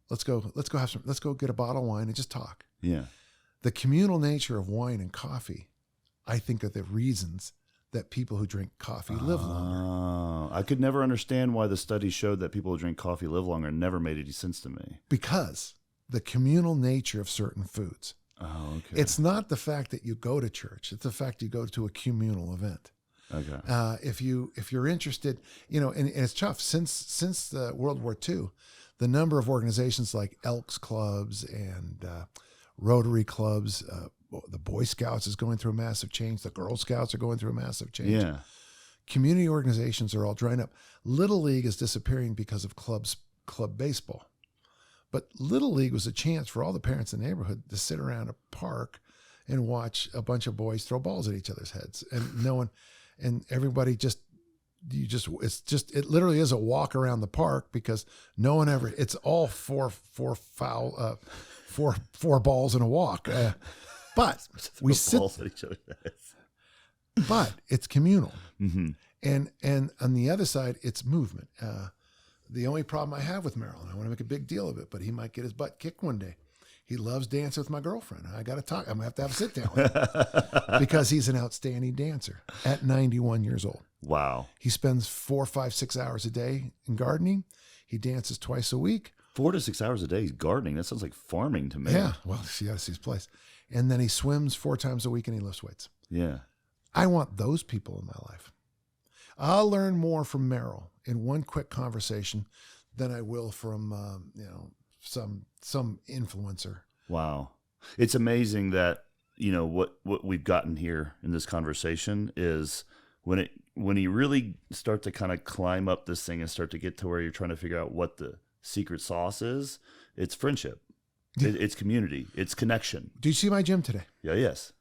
let's go get a bottle of wine and just talk. Yeah. The communal nature of wine and coffee, I think, are the reasons that people who drink coffee live longer. I could never understand why the study showed that people who drink coffee live longer. It never made any sense to me. Because the communal nature of certain foods. Oh, okay. It's not the fact that you go to church. It's the fact you go to a communal event. Okay. If you're interested, and it's tough. Since World War II, the number of organizations like Elks Clubs and Rotary Clubs, the Boy Scouts is going through a massive change. The Girl Scouts are going through a massive change. Yeah. Community organizations are all drying up. Little League is disappearing because of club baseball. But Little League was a chance for all the parents in the neighborhood to sit around a park and watch a bunch of boys throw balls at each other's heads, and no one, and everybody it literally is a walk around the park because no one ever, it's all four balls in a walk. But we sit, balls at each other's heads. But it's communal. Mm-hmm. And on the other side, it's movement. The only problem I have with Meryl, and I want to make a big deal of it, but he might get his butt kicked one day. He loves dancing with my girlfriend. I got to talk. I'm going to have a sit down with him because he's an outstanding dancer at 91 years old. Wow. He spends 4, 5, 6 hours a day in gardening. He dances twice a week. 4 to 6 hours a day gardening. That sounds like farming to me. Yeah. Well, you got to see his place. And then he swims 4 times a week and he lifts weights. Yeah. I want those people in my life. I'll learn more from Meryl in one quick conversation than I will from, some influencer. Wow. It's amazing that, what we've gotten here in this conversation is when you really start to kind of climb up this thing and start to get to where you're trying to figure out what the secret sauce is, it's friendship. Yeah. It's community. It's connection. Do you see my gym today? Yeah. Yes.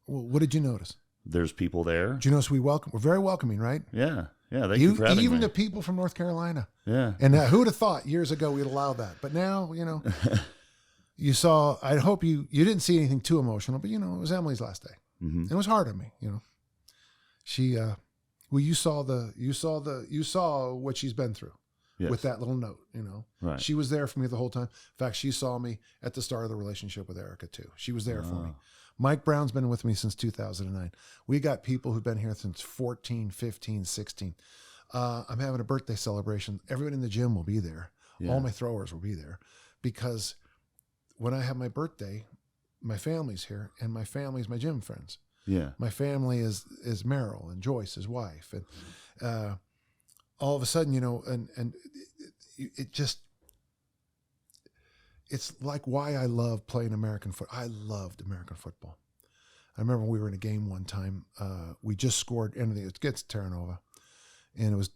Well, what did you notice? There's people there. Do you notice we're very welcoming, right? Yeah. Yeah. Thank you for having even me. the people from North Carolina. Yeah. And who would have thought years ago we'd allow that? But now, you saw, I hope you didn't see anything too emotional, but it was Emily's last day. Mm-hmm. It was hard on me, She, you saw what she's been through. Yes. With that little note, Right. She was there for me the whole time. In fact, she saw me at the start of the relationship with Erica too. She was there for me. Mike Brown's been with me since 2009. We got people who've been here since 14, 15, 16. I'm having a birthday celebration. Everyone in the gym will be there. Yeah. All my throwers will be there because when I have my birthday, my family's here and my family's my gym friends. Yeah. My family is Meryl and Joyce, his wife. And, all of a sudden, and it just, it's like why I love playing American football. I loved American football. I remember when we were in a game one time, we just scored, and it gets Terranova, and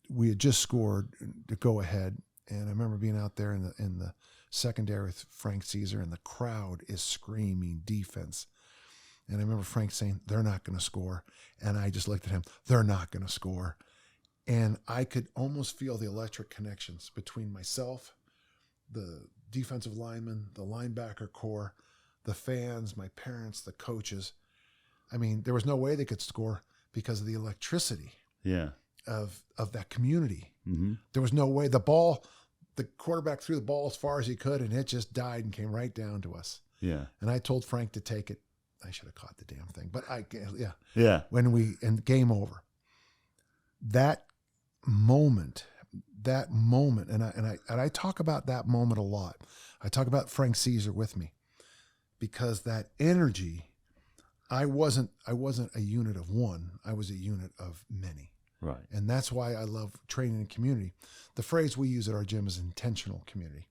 we had just scored to go ahead. And I remember being out there in the secondary with Frank Caesar, and the crowd is screaming defense. And I remember Frank saying, "They're not going to score." And I just looked at him, "They're not going to score." And I could almost feel the electric connections between myself, the defensive lineman, the linebacker core, the fans, my parents, the coaches. I mean, there was no way they could score because of the electricity of that community. Mm-hmm. There was no way. The quarterback threw the ball as far as he could, and it just died and came right down to us. Yeah. And I told Frank to take it. I should have caught the damn thing, but Yeah. And game over. That moment, and I talk about that moment a lot. I talk about Frank Caesar with me because that energy, I wasn't a unit of one. I was a unit of many. Right. And that's why I love training in community. The phrase we use at our gym is intentional community.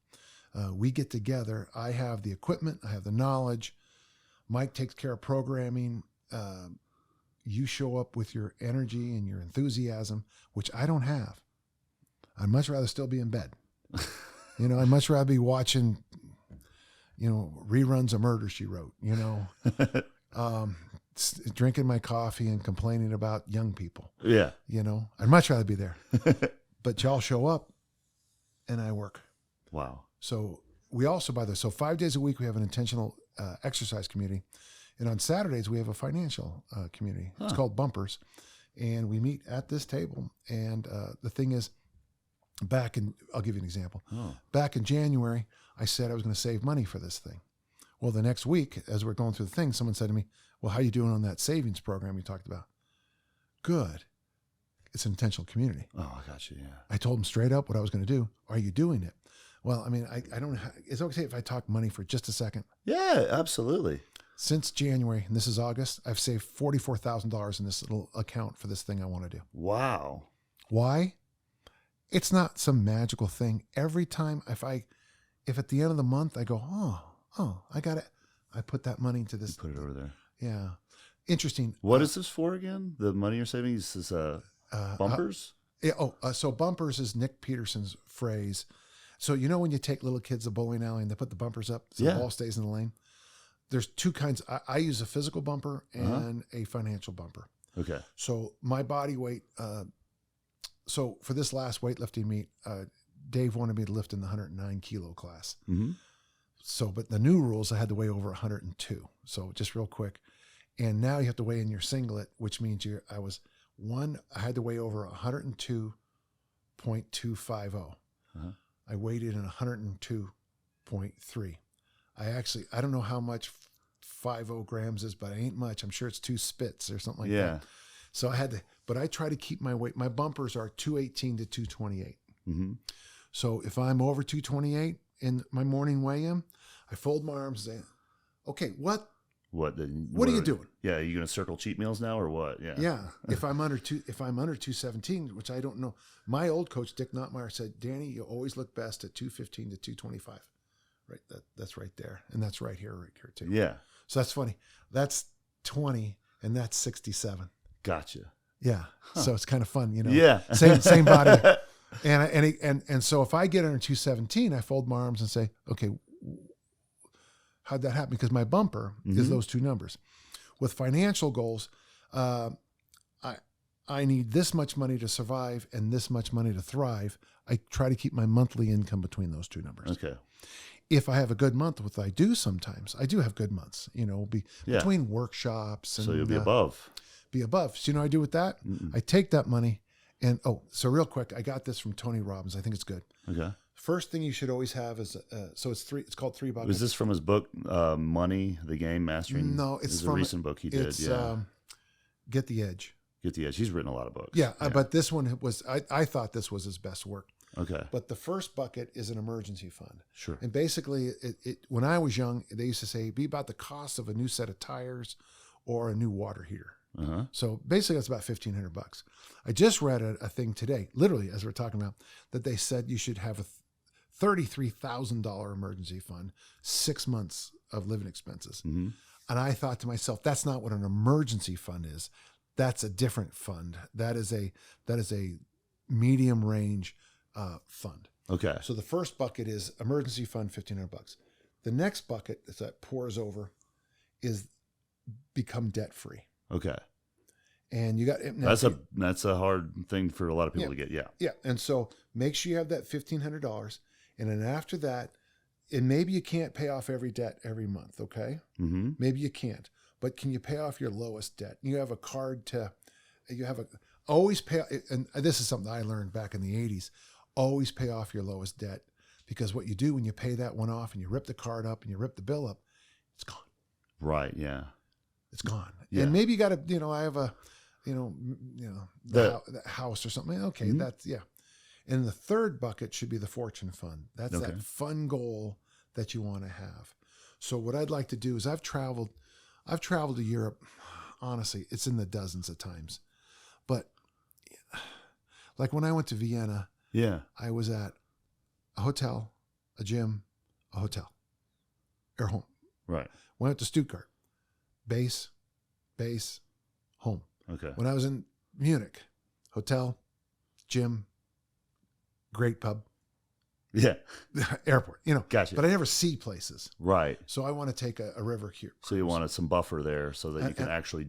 We get together. I have the equipment. I have the knowledge. Mike takes care of programming. You show up with your energy and your enthusiasm, which I don't have. I'd much rather still be in bed. I'd much rather be watching, reruns of Murder, She Wrote, drinking my coffee and complaining about young people. Yeah. I'd much rather be there. But y'all show up and I work. Wow. So we also, 5 days a week, we have an intentional exercise community. And on Saturdays, we have a financial community. Huh. It's called Bumpers. And we meet at this table. And the thing is, I'll give you an example. Oh. Back in January, I said I was going to save money for this thing. Well, the next week, as we're going through the thing, someone said to me, "Well, how are you doing on that savings program you talked about?" Good. It's an intentional community. Oh, I got you, yeah. I told them straight up what I was going to do. Are you doing it? Well, I mean, I don't have, it's okay if I talk money for just a second. Yeah, absolutely. Since January, and this is August, I've saved $44,000 in this little account for this thing I want to do. Wow. Why? It's not some magical thing. Every time, if at the end of the month I go, oh, I got it. I put that money into this. You put it over there. Yeah. Interesting. What is this for again? The money you're saving is Bumpers? So Bumpers is Nick Peterson's phrase. So when you take little kids to bowling alley and they put the bumpers up so the ball stays in the lane? There's two kinds. I use a physical bumper and a financial bumper. Okay. So my body weight, so for this last weightlifting meet, Dave wanted me to lift in the 109 kilo class. Mm-hmm. So, but the new rules, I had to weigh over 102. So just real quick. And now you have to weigh in your singlet, which means I had to weigh over 102.250. I weighed it in 102.3. I don't know how much 50 grams is, but it ain't much. I'm sure it's 2 spits or something like that. So but I try to keep my weight. My bumpers are 218 to 228. Mm-hmm. So if I'm over 228 in my morning weigh-in, I fold my arms and say, okay, what are you doing? Yeah. Are you going to circle cheat meals now or what? Yeah. Yeah. If I'm under 217, which I don't know, my old coach, Dick Nottmeyer, said, Danny, you always look best at 215 to 225. Right. That's right there. And that's right here too. Yeah. So that's funny. That's 20 and that's 67. Gotcha. Yeah. Huh. So it's kind of fun, Yeah. Same body. And so if I get under 217, I fold my arms and say, okay, how'd that happen? Because my bumper is those two numbers. With financial goals, I need this much money to survive and this much money to thrive. I try to keep my monthly income between those two numbers. Okay. If I have a good month, which I do sometimes, I do have good months, between workshops. And, so you'll be above. So you know what I do with that? I take that money and, so real quick, I got this from Tony Robbins. I think it's good. Okay. First thing you should always have is, it's called 3 buckets. Was this from his book, Money, the Game, Mastering? No, it's from a recent book he did. It's, yeah. Get the Edge. Get the Edge. He's written a lot of books. Yeah. But this one was, I thought this was his best work. Okay. But the first bucket is an emergency fund. Sure. And basically, when I was young, they used to say, be about the cost of a new set of tires or a new water heater. Uh-huh. So basically, that's about $1,500. I just read a thing today, literally, as we're talking about, that they said you should have a $33,000 emergency fund, 6 months of living expenses. Mm-hmm. And I thought to myself, that's not what an emergency fund is. That's a different fund. That is a medium range fund. Okay. So the first bucket is emergency fund, $1,500. The next bucket that pours over is become debt free. Okay. And you got that's a hard thing for a lot of people to get. Yeah. Yeah. And so make sure you have that $1,500. And then after that, and maybe you can't pay off every debt every month. Okay. Mm-hmm. Maybe you can't, but can you pay off your lowest debt? You have a card always pay. And this is something I learned back in the 80s. Always pay off your lowest debt, because what you do when you pay that one off and you rip the card up and you rip the bill up, it's gone. Right. Yeah. It's gone. Yeah. And maybe you got to, I have a, the house or something. Okay. Mm-hmm. That's, yeah. And the third bucket should be the fortune fund. That's that fun goal that you want to have. So what I'd like to do is I've traveled to Europe. Honestly, it's in the dozens of times, but like when I went to Vienna, I was at a hotel, a gym, a hotel, or home. Right. Went to Stuttgart, base, home. Okay. When I was in Munich, hotel, gym, great pub. Yeah. Airport, Gotcha. But I never see places. Right. So I want to take a river cruise. So you wanted some buffer there so that you can actually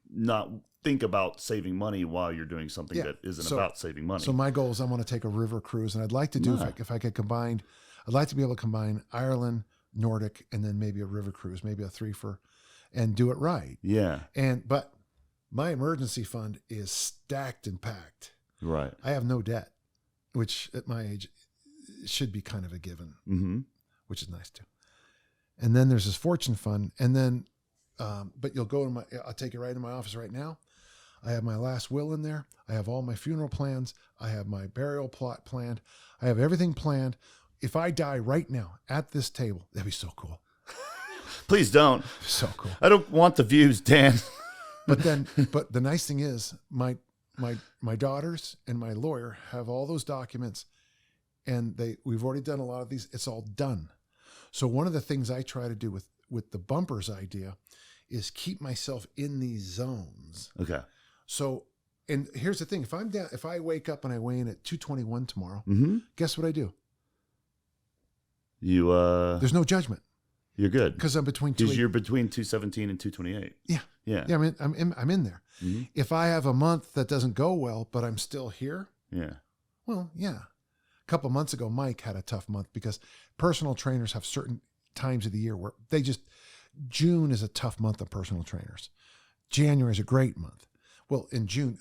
not think about saving money while you're doing something that isn't about saving money. So my goal is I want to take a river cruise, and I'd like to do, if I could combine, I'd like to be able to combine Ireland, Nordic, and then maybe a river cruise, maybe a 3-for, and do it right. Yeah. But my emergency fund is stacked and packed. Right. I have no debt, which at my age should be kind of a given, which is nice too. And then there's this fortune fund, and then, but you'll go to I'll take it right in my office right now. I have my last will in there. I have all my funeral plans. I have my burial plot planned. I have everything planned. If I die right now at this table, that'd be so cool. Please don't. So cool. I don't want the views, Dan. But the nice thing is my daughters and my lawyer have all those documents, and we've already done a lot of these. It's all done. So one of the things I try to do with the bumpers idea is keep myself in these zones. Okay. So, and here's the thing: if I wake up and I weigh in at 221 tomorrow, guess what I do? There's no judgment you're good. because I'm between Because you're between 217 and 228. Yeah. Yeah. Yeah. I'm in there. Mm-hmm. If I have a month that doesn't go well, but I'm still here. Yeah. Well, yeah. A couple of months ago, Mike had a tough month because personal trainers have certain times of the year where June is a tough month of personal trainers. January is a great month. Well, in June,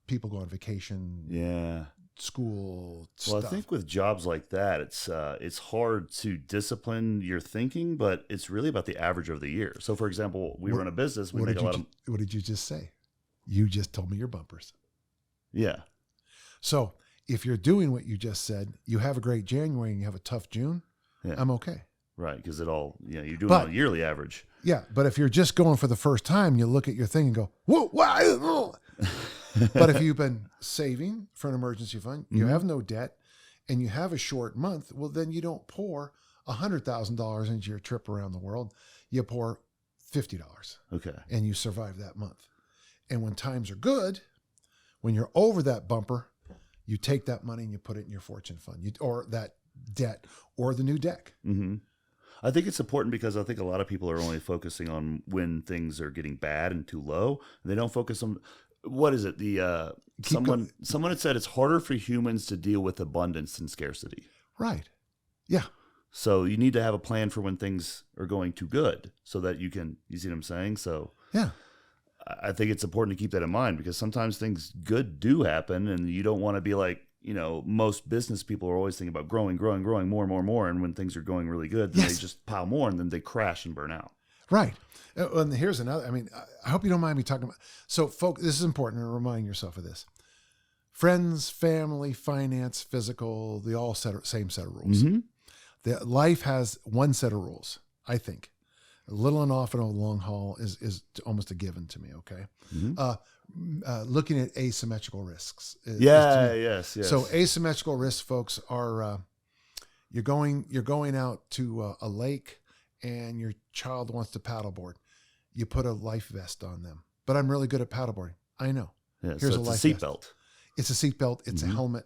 people go on vacation. Yeah. School Well, stuff. I think with jobs like that, it's hard to discipline your thinking, but it's really about the average of the year. So, for example, we run a business. We make a lot of. What did you just say? You just told me your bumpers. Yeah. So if you're doing what you just said, you have a great January and you have a tough June. Yeah. I'm okay. Right, because you're doing it on a yearly average. Yeah, but if you're just going for the first time, you look at your thing and go, whoa, wow. But if you've been saving for an emergency fund, you have no debt, and you have a short month, well, then you don't pour $100,000 into your trip around the world. You pour $50. Okay. And you survive that month. And when times are good, when you're over that bumper, you take that money and you put it in your fortune fund, or that debt, or the new deck. Mm-hmm. I think it's important because I think a lot of people are only focusing on when things are getting bad and too low. They don't focus on, what is it? Someone had said it's harder for humans to deal with abundance than scarcity. Right. Yeah. So you need to have a plan for when things are going too good so that you see what I'm saying? So yeah, I think it's important to keep that in mind because sometimes things good do happen and you don't want to be like, most business people are always thinking about growing more and more. And when things are going really good, then they just pile more and then they crash and burn out. Right. And here's another, I hope you don't mind me talking about, so folks, this is important to remind yourself of this. Friends, family, finance, physical, they all same set of rules. Mm-hmm. Life has one set of rules, I think. A little and often over the long haul is almost a given to me, okay? Mm-hmm. Looking at asymmetrical risks. Yes. So asymmetrical risks, folks, are you're going out to a lake and your child wants to paddleboard. You put a life vest on them. But I'm really good at paddleboarding. I know. Yeah, here's a life seatbelt. It's a seatbelt. It's a helmet.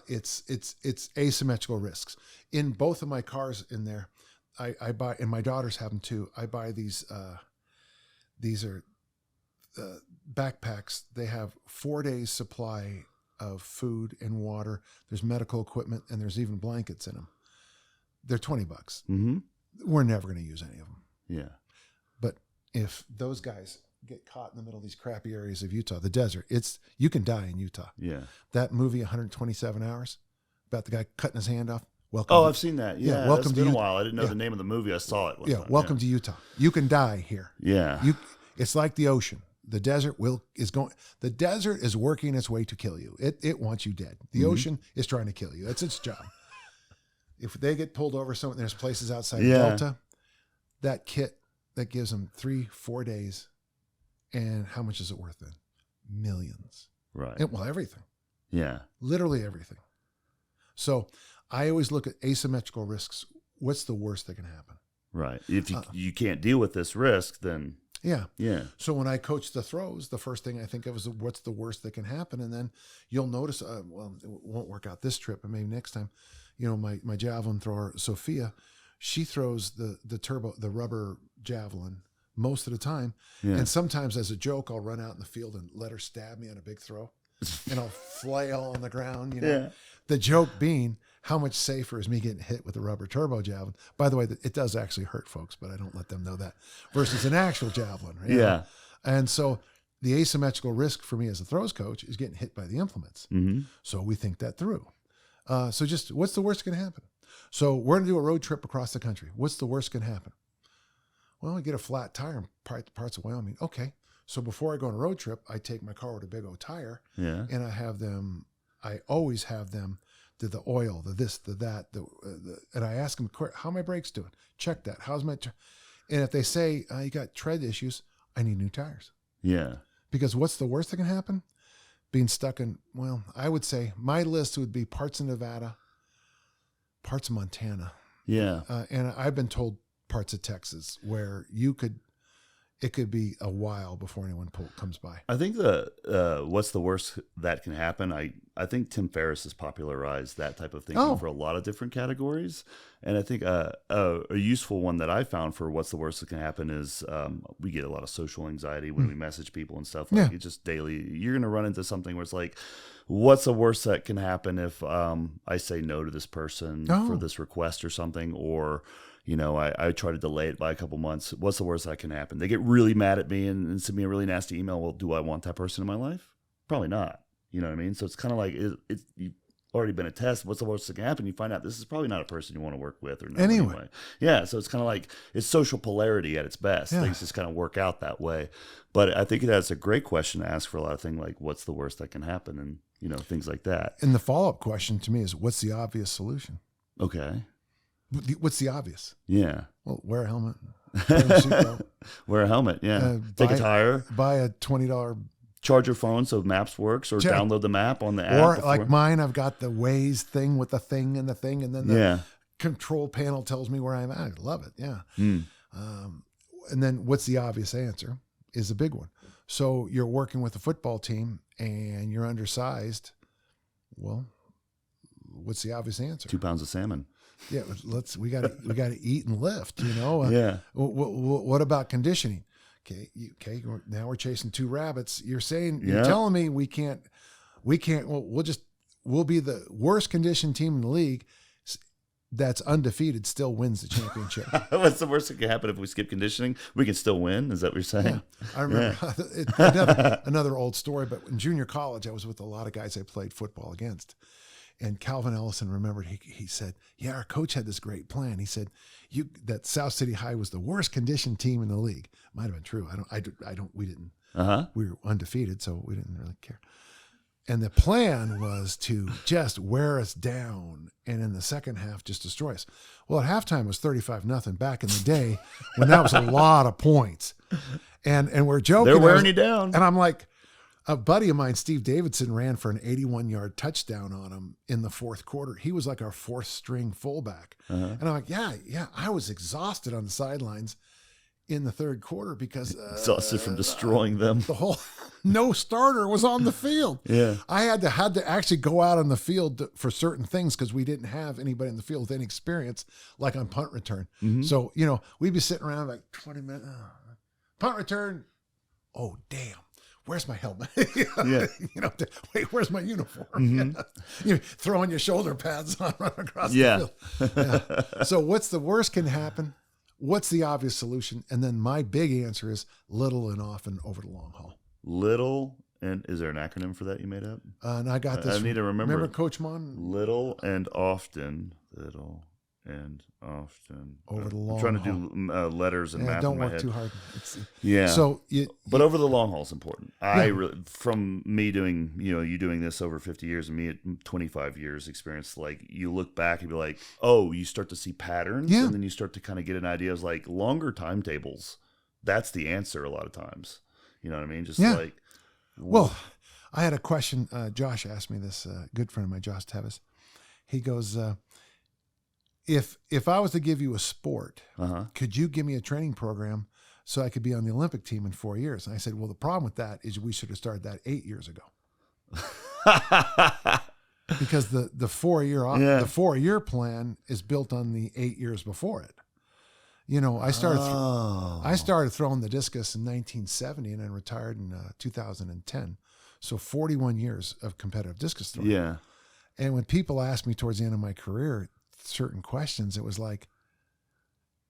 It's asymmetrical risks. In both of my cars in there, I buy, and my daughters have them too. I buy these are backpacks. They have 4 days supply of food and water. There's medical equipment and there's even blankets in them. They're $20. Mm-hmm. We're never going to use any of them. Yeah. But if those guys get caught in the middle of these crappy areas of Utah, the desert, you can die in Utah. Yeah. That movie, 127 Hours, about the guy cutting his hand off. I've seen that. Yeah. Welcome it's to been a while. I didn't know the name of the movie. I saw it. Welcome to Utah. You can die here. Yeah. It's like the ocean. The desert the desert is working its way to kill you. It wants you dead. The ocean is trying to kill you. That's its job. If they get pulled over, there's places outside Delta, that kit that gives them 3-4 days. And how much is it worth then? Millions. Right. Everything. Yeah. Literally everything. So I always look at asymmetrical risks. What's the worst that can happen? Right. If you can't deal with this risk, then. Yeah. Yeah. So when I coach the throws, the first thing I think of is what's the worst that can happen. And then you'll notice, it won't work out this trip, but maybe next time, my javelin thrower, Sophia, she throws the rubber javelin most of the time. Yeah. And sometimes as a joke, I'll run out in the field and let her stab me on a big throw and I'll flail on the ground, Yeah. The joke being, how much safer is me getting hit with a rubber turbo javelin? By the way, it does actually hurt folks, but I don't let them know that, versus an actual javelin. Right? Yeah. And so the asymmetrical risk for me as a throws coach is getting hit by the implements. Mm-hmm. So we think that through. So just what's the worst going to happen? So we're going to do a road trip across the country. What's the worst going to happen? Well, we get a flat tire in parts of Wyoming. Okay. So before I go on a road trip, I take my car with a big old tire. Yeah. And I always have them the oil, the this, the that, and I ask them, how are my brakes doing? Check that. How's my, and if they say, you got tread issues, I need new tires. Yeah. Because what's the worst that can happen? Being stuck I would say my list would be parts of Nevada, parts of Montana. Yeah. And I've been told parts of Texas where you could, it could be a while before anyone comes by. I think what's the worst that can happen? I think Tim Ferriss has popularized that type of thinking for a lot of different categories. And I think a useful one that I found for what's the worst that can happen is we get a lot of social anxiety when we message people and stuff. Like it's just daily. You're going to run into something where it's like, what's the worst that can happen if I say no to this person for this request or something, or I try to delay it by a couple months. What's the worst that can happen? They get really mad at me and send me a really nasty email. Well, do I want that person in my life? Probably not. You know what I mean? So it's kind of like you've already been a test. What's the worst that can happen? You find out this is probably not a person you want to work with or no anyway. Yeah. So it's kind of like it's social polarity at its best. Things just kind of work out that way. But I think that's a great question to ask for a lot of things like what's the worst that can happen and things like that. And the follow-up question to me is what's the obvious solution? Okay. What's the obvious? Yeah. Well, wear a helmet. Wear a helmet. Yeah. Take a tire. Buy a $20. Charge your phone so Maps works, or download the map on the app. Or like mine, I've got the Waze thing with the thing, and then the control panel tells me where I'm at. I love it. Yeah. And then what's the obvious answer is a big one. So you're working with a football team and you're undersized. Well, what's the obvious answer? 2 pounds of salmon. Yeah, we got to eat and lift, Yeah. What about conditioning? Okay. Now we're chasing 2 rabbits. You're telling me we can't. Well, we'll be the worst conditioned team in the league. That's undefeated still wins the championship. What's the worst that can happen if we skip conditioning? We can still win. Is that what you're saying? Yeah. I remember another old story, but in junior college, I was with a lot of guys I played football against. And Calvin Ellison remembered, he said, yeah, our coach had this great plan. He said, that South City High was the worst conditioned team in the league. Might have been true. We didn't, we were undefeated, so we didn't really care. And the plan was to just wear us down and in the second half just destroy us. Well, at halftime it was 35-0 back in the day when that was a lot of points. And we're joking. They're wearing you down. And I'm like, a buddy of mine, Steve Davidson, ran for an 81-yard touchdown on him in the fourth quarter. He was like our 4th string fullback. And I'm like, yeah, I was exhausted on the sidelines in the third quarter because exhausted from destroying them. The whole no starter was on the field. Yeah, I had to actually go out on the field for certain things because we didn't have anybody in the field with any experience, like on punt return. So we'd be sitting around like 20 minutes. Punt return. Oh damn. Where's my helmet? Wait, where's my uniform? Throwing your shoulder pads on, running across the field. Yeah. So what's the worst can happen? What's the obvious solution? And then my big answer is little and often over the long haul. Little and is there an acronym for that you made up? And I got this. I need to remember. Remember Coach Mon? Little and often. Little and often. Over the long haul. I'm trying to do letters and math don't in my work head. too hard. So but over the long haul is important. From me doing, you doing this over 50 years and me at 25 years experience, like you look back and be like, oh, you start to see patterns and then you start to kind of get an idea of like longer timetables. That's the answer a lot of times. You know what I mean? Just like. Well, I had a question. Josh asked me this, good friend of mine, Josh Tevis. He goes, if I was to give you a sport, could you give me a training program so I could be on the Olympic team in 4 years? And I said, well, the problem with that is we should have started that 8 years ago. Because the 4-year plan is built on the 8 years before it. I started throwing the discus in 1970 and then retired in 2010. So 41 years of competitive discus throwing. Yeah. And when people asked me towards the end of my career certain questions, it was like,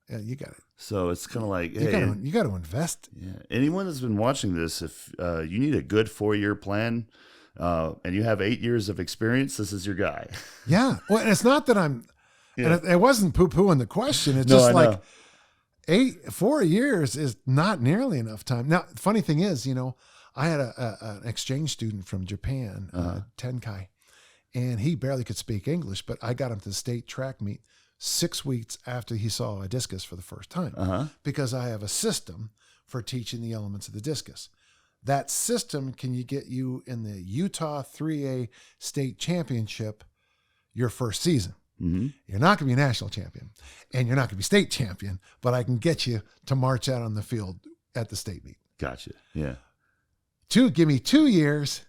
yeah, you got it. So it's kind of like, you got to invest. Yeah. Anyone that's been watching this, if you need a good 4-year plan and you have 8 years of experience, this is your guy. Yeah. Well, and it's not that I'm, and it wasn't poo-pooing the question. It's just like 4 years is not nearly enough time. Now, the funny thing is, I had an exchange student from Japan, Tenkai, and he barely could speak English, but I got him to the state track meet 6 weeks after he saw a discus for the first time, because I have a system for teaching the elements of the discus. That system can get you in the Utah 3A state championship your first season. You're not going to be a national champion and you're not going to be state champion, but I can get you to march out on the field at the state meet. Gotcha. Yeah. Give me 2 years,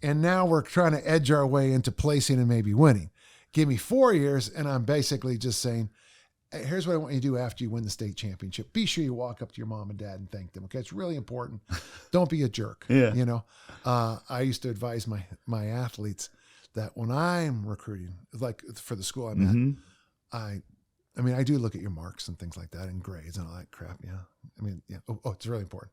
and now we're trying to edge our way into placing and maybe winning. Give me 4 years, and I'm basically just saying, hey, here's what I want you to do after you win the state championship. Be sure you walk up to your mom and dad and thank them. Okay, it's really important. Don't be a jerk. Yeah. You know, I used to advise my athletes that when I'm recruiting, like for the school I'm at, I mean, I do look at your marks and things like that and grades and all that crap. Yeah. I mean, yeah. Oh, it's really important.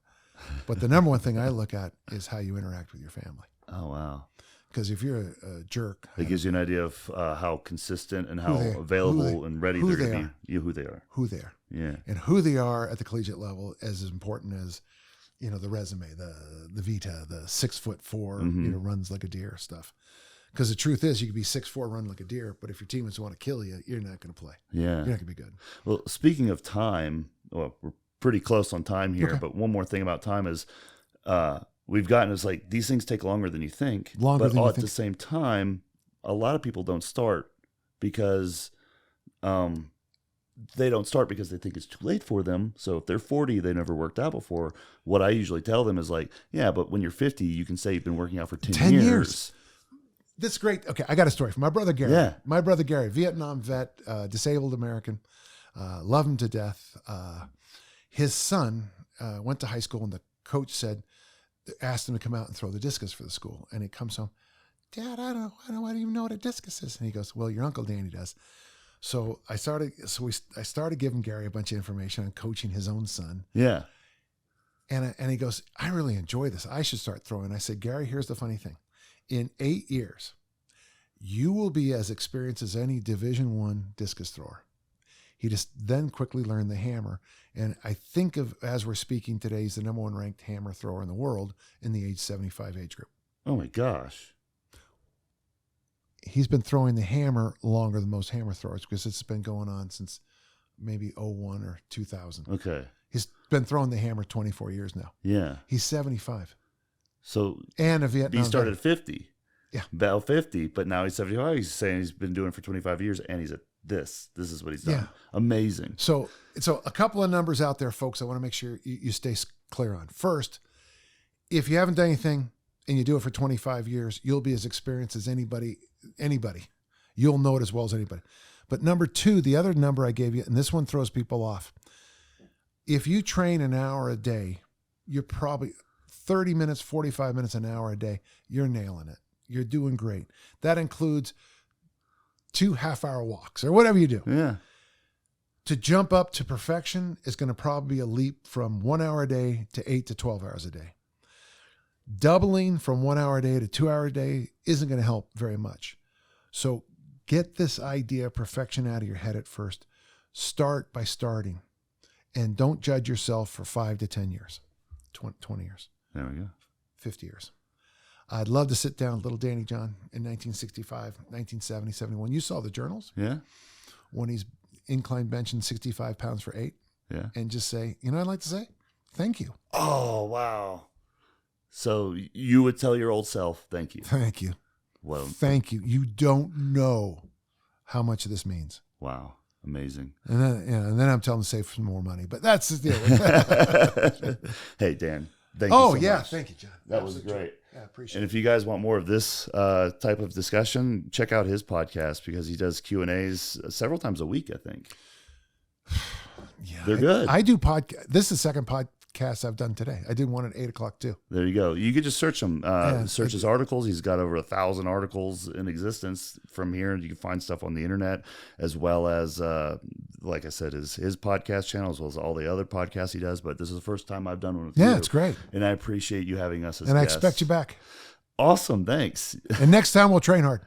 But the number one thing I look at is how you interact with your family. Oh, wow. Because if you're a jerk, it gives you an idea of how consistent and how available and ready they're going to be. Who they are. Who they are. Yeah. And who they are at the collegiate level is as important as, you know, the resume, the vita, the 6'4", you know, runs like a deer stuff. Because the truth is, you could be 6'4", run like a deer, but if your teammates want to kill you, you're not going to play. Yeah. You're not going to be good. Well, speaking of time, well, we're pretty close on time here, but one more thing about time is we've gotten, it's like these things take longer than you think. But at the same time, a lot of people don't start because they don't start because they think it's too late for them. So if they're 40, they never worked out before. What I usually tell them is like, yeah, but when you're 50, you can say you've been working out for 10 years. That's great. Okay, I got a story from my brother Gary. Yeah. My brother Gary, Vietnam vet, disabled American, love him to death. His son went to high school, and the coach asked him to come out and throw the discus for the school. And he comes home, Dad, I don't even know what a discus is. And he goes, well, your Uncle Danny does. So I started giving Gary a bunch of information on coaching his own son. Yeah. And he goes, I really enjoy this. I should start throwing. I said, Gary, here's the funny thing. In 8 years, you will be as experienced as any Division I discus thrower. He just then quickly learned the hammer. And I think as we're speaking today, he's the number 1 ranked hammer thrower in the world in the age 75 age group. Oh my gosh. He's been throwing the hammer longer than most hammer throwers because it's been going on since maybe 2001 or 2000. Okay. He's been throwing the hammer 24 years now. Yeah. He's 75. So and a Vietnam. He started at 50. Yeah. About 50, but now he's 75. He's saying he's been doing it for 25 years and he's at this. This is what he's done. Yeah. Amazing. So a couple of numbers out there, folks, I want to make sure you stay clear on. First, if you haven't done anything and you do it for 25 years, you'll be as experienced as anybody. You'll know it as well as anybody. But number 2, the other number I gave you, and this one throws people off. If you train an hour a day, you're probably 30 minutes, 45 minutes, an hour a day, you're nailing it. You're doing great. That includes 2 half-hour walks or whatever you do. Yeah. To jump up to perfection is going to probably be a leap from 1 hour a day to 8 to 12 hours a day. Doubling from 1 hour a day to 2 hour a day isn't going to help very much. So get this idea of perfection out of your head at first. Start by starting. And don't judge yourself for 5 to 10 years, 20 years. There we go. 50 years. I'd love to sit down with little Danny John in 1965, 1970, 71. You saw the journals? Yeah. When he's incline benching 65 pounds for 8. Yeah. And just say, you know what I'd like to say? Thank you. Oh, wow. So you would tell your old self, thank you. Thank you. Well, thank you. You don't know how much this means. Wow. Amazing. And then I'm telling him to save some more money. But that's the deal. Hey, Dan. Thank you so much. Thank you, John. That was great. Yeah, I appreciate it. And if you guys want more of this type of discussion, check out his podcast because he does Q&As several times a week, I think. Yeah, they're good. I do podcast. This is the second podcast I've done today. I did one at 8:00 too. There you go. You could just search him. Search his articles. He's got over 1,000 articles in existence from here. You can find stuff on the internet as well as, like I said, his podcast channel as well as all the other podcasts he does. But this is the first time I've done one with you. Yeah, it's great. And I appreciate you having us as guests. And I expect you back. Awesome. Thanks. And next time we'll train hard.